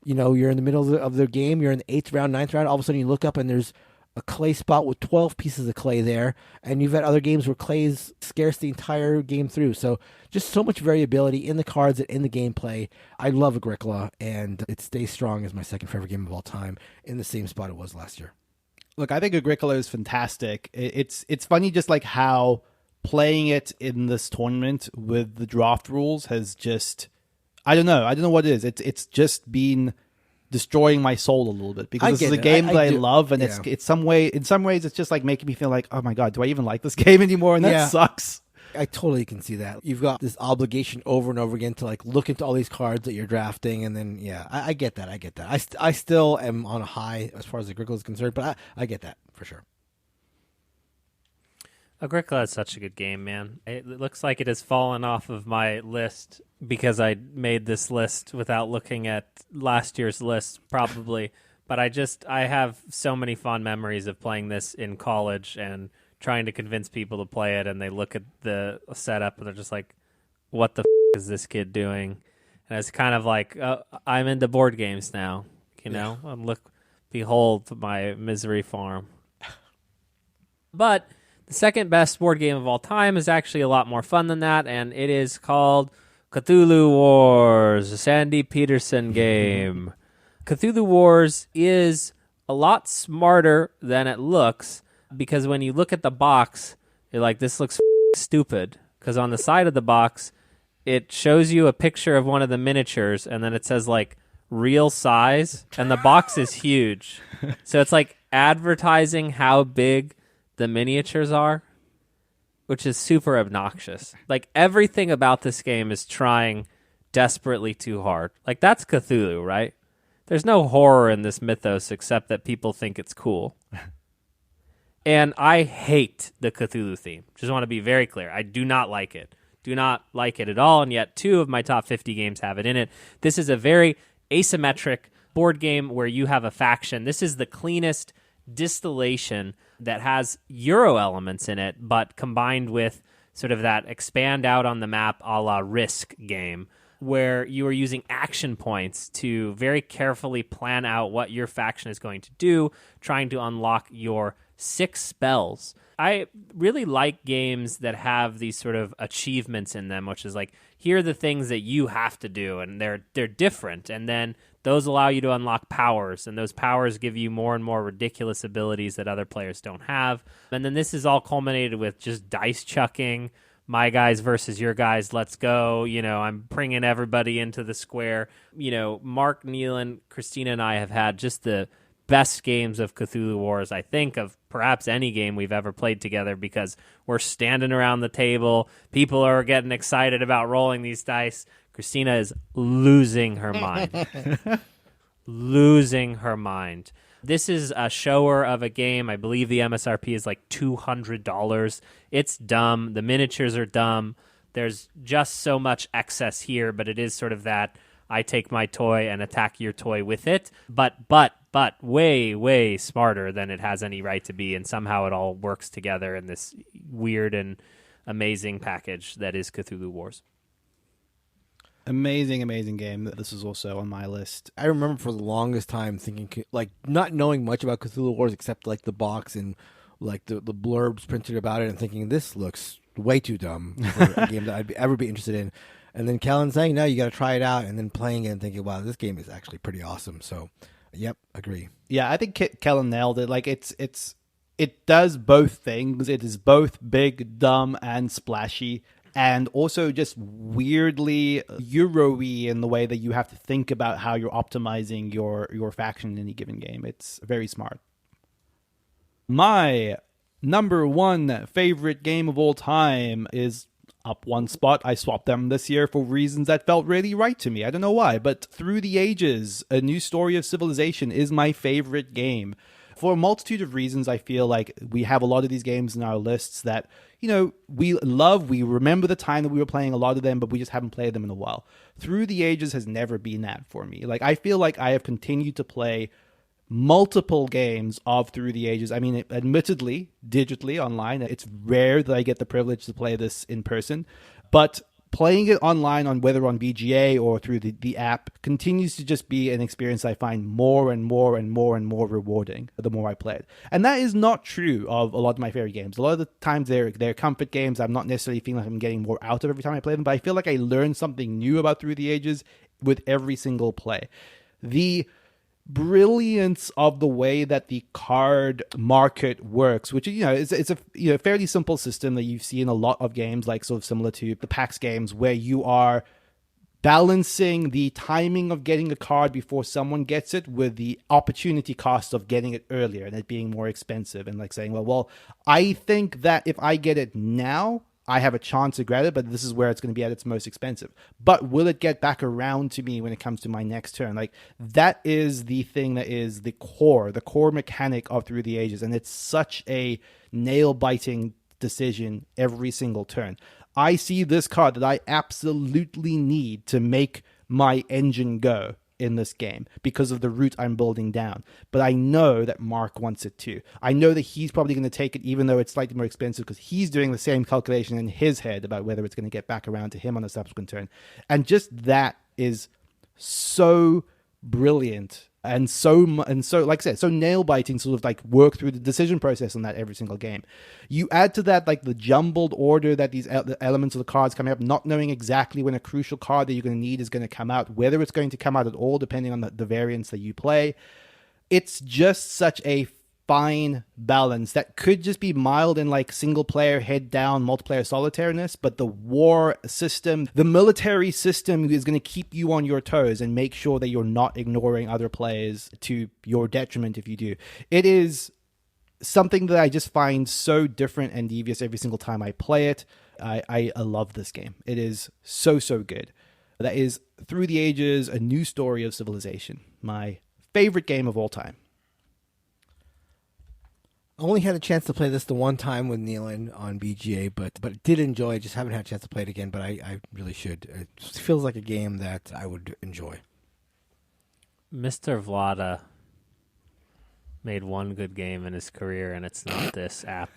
you're in the middle of the game, you're in the 8th round, 9th round, all of a sudden you look up and there's a clay spot with 12 pieces of clay there, and you've had other games where clay's scarce the entire game through. So just so much variability in the cards and in the gameplay. I love Agricola, and it stays strong as my second favorite game of all time, in the same spot it was last year. Look, I think Agricola is fantastic. It's funny just like how playing it in this tournament with the draft rules has just, I don't know what it is. It's just been destroying my soul a little bit, because this is a game that I love, and in some ways it's just like making me feel like, oh my god, do I even like this game anymore? And that sucks. I totally can see that. You've got this obligation over and over again to like look into all these cards that you're drafting, and then I get that. I still am on a high as far as Agricola is concerned, but I get that for sure. Agricola is such a good game, man. It looks like it has fallen off of my list because I made this list without looking at last year's list, probably. But I have so many fond memories of playing this in college and trying to convince people to play it, and they look at the setup and they're just like, what the is this kid doing? And it's kind of like, I'm into board games now, and behold my misery farm. But the second best board game of all time is actually a lot more fun than that, and it is called Cthulhu Wars, a Sandy Peterson game. Cthulhu Wars is a lot smarter than it looks, because when you look at the box, you're like, this looks stupid, because on the side of the box, it shows you a picture of one of the miniatures, and then it says, like, real size, and the box is huge. So it's like advertising how big the miniatures are, which is super obnoxious. Like, everything about this game is trying desperately too hard. Like, that's Cthulhu, right? There's no horror in this mythos except that people think it's cool. And I hate the Cthulhu theme. Just want to be very clear. I do not like it. Do not like it at all, and yet 2 of my top 50 games have it in it. This is a very asymmetric board game where you have a faction. This is the cleanest distillation that has Euro elements in it, but combined with sort of that expand out on the map a la Risk game, where you are using action points to very carefully plan out what your faction is going to do, trying to unlock your 6 spells. I really like games that have these sort of achievements in them, which is like, here are the things that you have to do, and they're different, and then those allow you to unlock powers, and those powers give you more and more ridiculous abilities that other players don't have. And then this is all culminated with just dice chucking, my guys versus your guys, let's go. I'm bringing everybody into the square. Mark, Neilan, Christina, and I have had just the best games of Cthulhu Wars, I think, of perhaps any game we've ever played together, because we're standing around the table. People are getting excited about rolling these dice. Christina is losing her mind. Losing her mind. This is a shower of a game. I believe the MSRP is like $200. It's dumb. The miniatures are dumb. There's just so much excess here, but it is sort of that I take my toy and attack your toy with it, but way, way smarter than it has any right to be, and somehow it all works together in this weird and amazing package that is Cthulhu Wars. Amazing game. This is also on my list. I remember for the longest time thinking, like, not knowing much about Cthulhu Wars except like the box and like the blurbs printed about it, and thinking this looks way too dumb for a game that I'd ever be interested in. And then Kellen saying, no, you got to try it out, and then playing it and thinking, wow, this game is actually pretty awesome. So, yep, agree. Yeah, I think Kellen nailed it. Like, it does both things. It is both big, dumb, and splashy, and also just weirdly Euro-y in the way that you have to think about how you're optimizing your faction in any given game. It's very smart. My number 1 favorite game of all time is up 1 spot. I swapped them this year for reasons that felt really right to me. I don't know why, but Through the Ages, A New Story of Civilization is my favorite game. For a multitude of reasons, I feel like we have a lot of these games in our lists that, we love. We remember the time that we were playing a lot of them, but we just haven't played them in a while. Through the Ages has never been that for me. Like, I feel like I have continued to play multiple games of Through the Ages. I mean, admittedly, digitally, online, it's rare that I get the privilege to play this in person, but playing it online, on whether on BGA or through the app, continues to just be an experience I find more and more and more and more rewarding the more I play it. And that is not true of a lot of my favorite games. A lot of the times they're comfort games. I'm not necessarily feeling like I'm getting more out of every time I play them, but I feel like I learn something new about Through the Ages with every single play. The brilliance of the way that the card market works, which it's a fairly simple system that you see in a lot of games, like sort of similar to the PAX games, where you are balancing the timing of getting a card before someone gets it with the opportunity cost of getting it earlier and it being more expensive, and like saying, well, I think that if I get it now, I have a chance to grab it, but this is where it's going to be at its most expensive. But will it get back around to me when it comes to my next turn? Like, that is the thing that is the core mechanic of Through the Ages. And it's such a nail-biting decision every single turn. I see this card that I absolutely need to make my engine go in this game because of the route I'm building down. But I know that Mark wants it too. I know that he's probably going to take it even though it's slightly more expensive, because he's doing the same calculation in his head about whether it's going to get back around to him on a subsequent turn. And just that is so brilliant and so like I said, so nail biting, sort of like work through the decision process on that every single game. You add to that like the jumbled order that these elements of the cards coming up, not knowing exactly when a crucial card that you're going to need is going to come out, whether it's going to come out at all depending on the variants that you play. It's just such a fine balance that could just be mild in like single player head down multiplayer solitariness, but the war system, the military system, is going to keep you on your toes and make sure that you're not ignoring other players to your detriment if you do. It is something that I just find so different and devious every single time I play it. I love this game. It is so good. That is, through the ages, a new story of civilization. My favorite game of all time. I only had a chance to play this the one time with Neilan on BGA, but did enjoy it. Just haven't had a chance to play it again, but I really should. It feels like a game that I would enjoy. Mr. Vlada made one good game in his career, and it's not this app.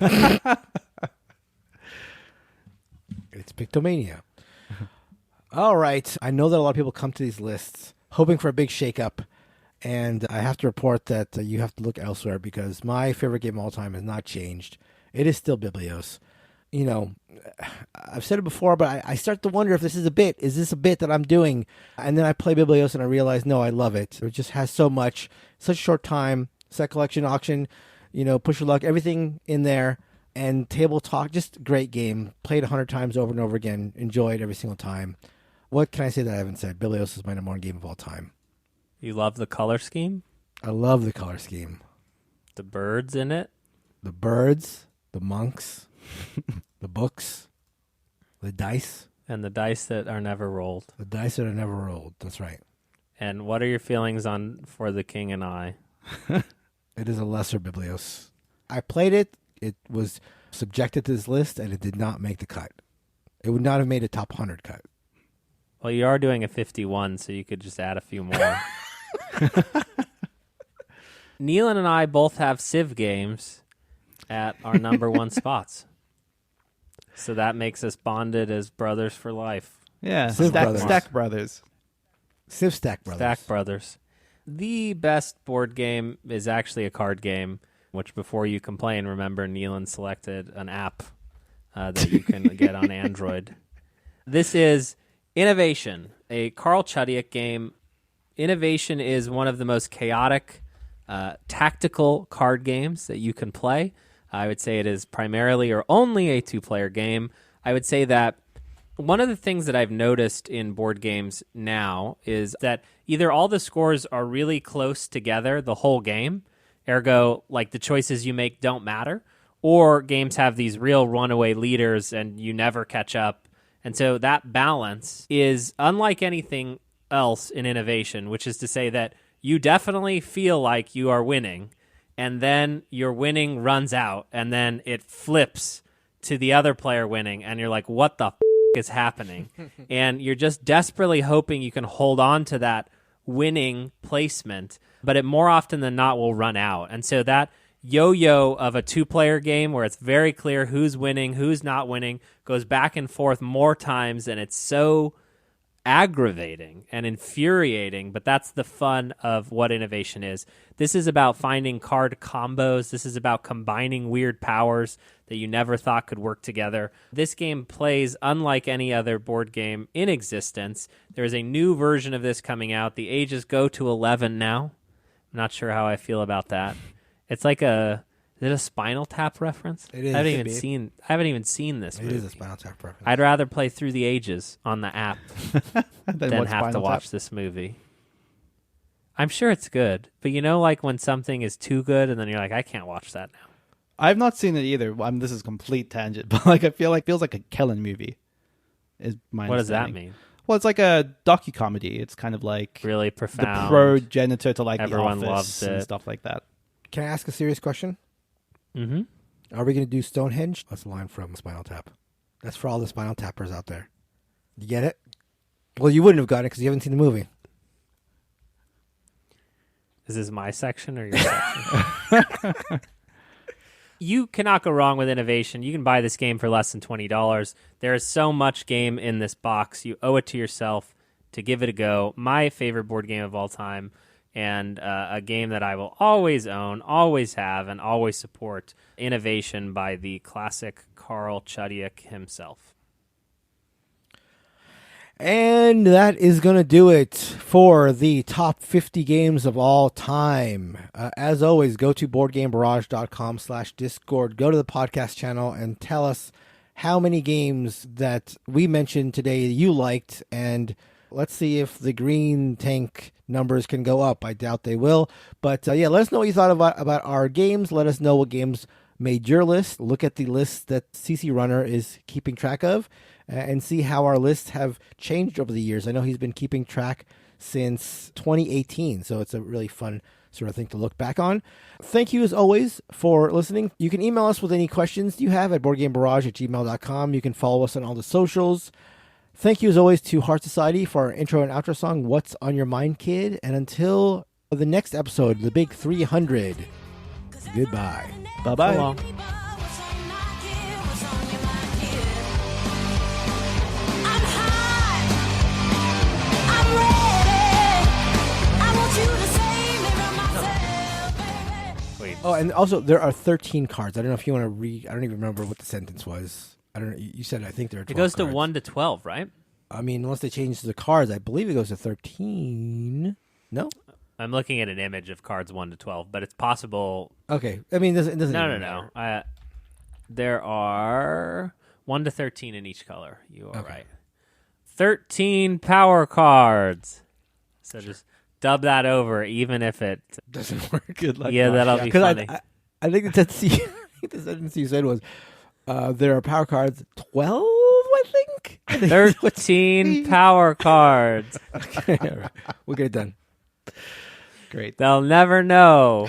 It's Pictomania. All right. I know that a lot of people come to these lists hoping for a big shakeup, and I have to report that you have to look elsewhere because my favorite game of all time has not changed. It is still Biblios. You know, I've said it before, but I start to wonder if this is a bit. Is this a bit that I'm doing? And then I play Biblios and I realize, no, I love it. It just has so much, such a short time, set collection, auction, push your luck, everything in there. And table talk, just great game. Played 100 times over and over again. Enjoyed every single time. What can I say that I haven't said? Biblios is my number one game of all time. You love the color scheme? I love the color scheme. The birds in it? The birds, the monks, the books, the dice. And the dice that are never rolled. The dice that are never rolled. That's right. And what are your feelings on For the King and I? It is a lesser Biblios. I played it. It was subjected to this list, and it did not make the cut. It would not have made a top 100 cut. Well, you are doing a 51, so you could just add a few more. Neilan and I both have Civ games at our number one spots. So that makes us bonded as brothers for life. Yeah, Civ Brothers. Stack Brothers. Civ Stack Brothers. Stack Brothers. The best board game is actually a card game, which before you complain, remember Neilan selected an app that you can get on Android. This is Innovation, a Carl Chudyk game. Innovation is one of the most chaotic, tactical card games that you can play. I would say it is primarily or only a two-player game. I would say that one of the things that I've noticed in board games now is that either all the scores are really close together the whole game, ergo, like the choices you make don't matter, or games have these real runaway leaders and you never catch up. And so that balance is unlike anything else in Innovation, which is to say that you definitely feel like you are winning, and then your winning runs out, and then it flips to the other player winning, and you're like, what the is happening? And you're just desperately hoping you can hold on to that winning placement, but it more often than not will run out. And so that yo-yo of a two-player game where it's very clear who's winning, who's not winning, goes back and forth more times, and it's so aggravating and infuriating, but that's the fun of what Innovation is. This is about finding card combos. This is about combining weird powers that you never thought could work together. This game plays unlike any other board game in existence. There is a new version of this coming out. The ages go to 11 now. I'm not sure how I feel about that. It's like is it a Spinal Tap reference? It is. I haven't even seen this movie. It is a Spinal Tap reference. I'd rather play Through the Ages on the app than watch have to Spinal watch Tap. this movie. I'm sure it's good, but like when something is too good and then you're like, I can't watch that now. I've not seen it either. This is a complete tangent, but I feels like a Kellen movie. Is my What does that understanding. mean? Well, it's like a docu-comedy. It's kind of like Really the profound. progenitor to like Everyone The Office loves it. and stuff like that. Can I ask a serious question? Mm-hmm. Are we going to do Stonehenge? That's a line from Spinal Tap. That's for all the Spinal Tappers out there. You get it? Well, you wouldn't have gotten it because you haven't seen the movie. Is this my section or your section? You cannot go wrong with Innovation. You can buy this game for less than $20. There is so much game in this box. You owe it to yourself to give it a go. My favorite board game of all time, and a game that I will always own, always have, and always support. Innovation by the classic Carl Chudyk himself. And that is going to do it for the top 50 games of all time. As always, go to BoardGameBarrage.com/Discord. Go to the podcast channel and tell us how many games that we mentioned today you liked, and Let's see if the green tank numbers can go up. I doubt they will. But let us know what you thought about our games. Let us know what games made your list. Look at the list that CC Runner is keeping track of and see how our lists have changed over the years. I know he's been keeping track since 2018, so it's a really fun sort of thing to look back on. Thank you, as always, for listening. You can email us with any questions you have at boardgamebarrage@gmail.com. You can follow us on all the socials. Thank you, as always, to Heart Society for our intro and outro song, What's on Your Mind, Kid? And until the next episode, the big 300, goodbye. Bye-bye. So long. Oh, and also there are 13 cards. I don't know if you want to read. I don't even remember what the sentence was. I don't know. You said I think there are 12 It goes cards. to 1 to 12, right? I mean, unless they change the cards, I believe it goes to 13. No? I'm looking at an image of cards 1 to 12, but it's possible. Okay. I mean, it doesn't No. even matter. There are 1 to 13 in each color. You are right. 13 power cards. So just dub that over, even if it Doesn't work. Good luck. Yeah, that'll be funny. I think the sentence you said was, there are power cards 12, I think? 13 power cards. Okay, all right. We'll get it done. Great. They'll never know.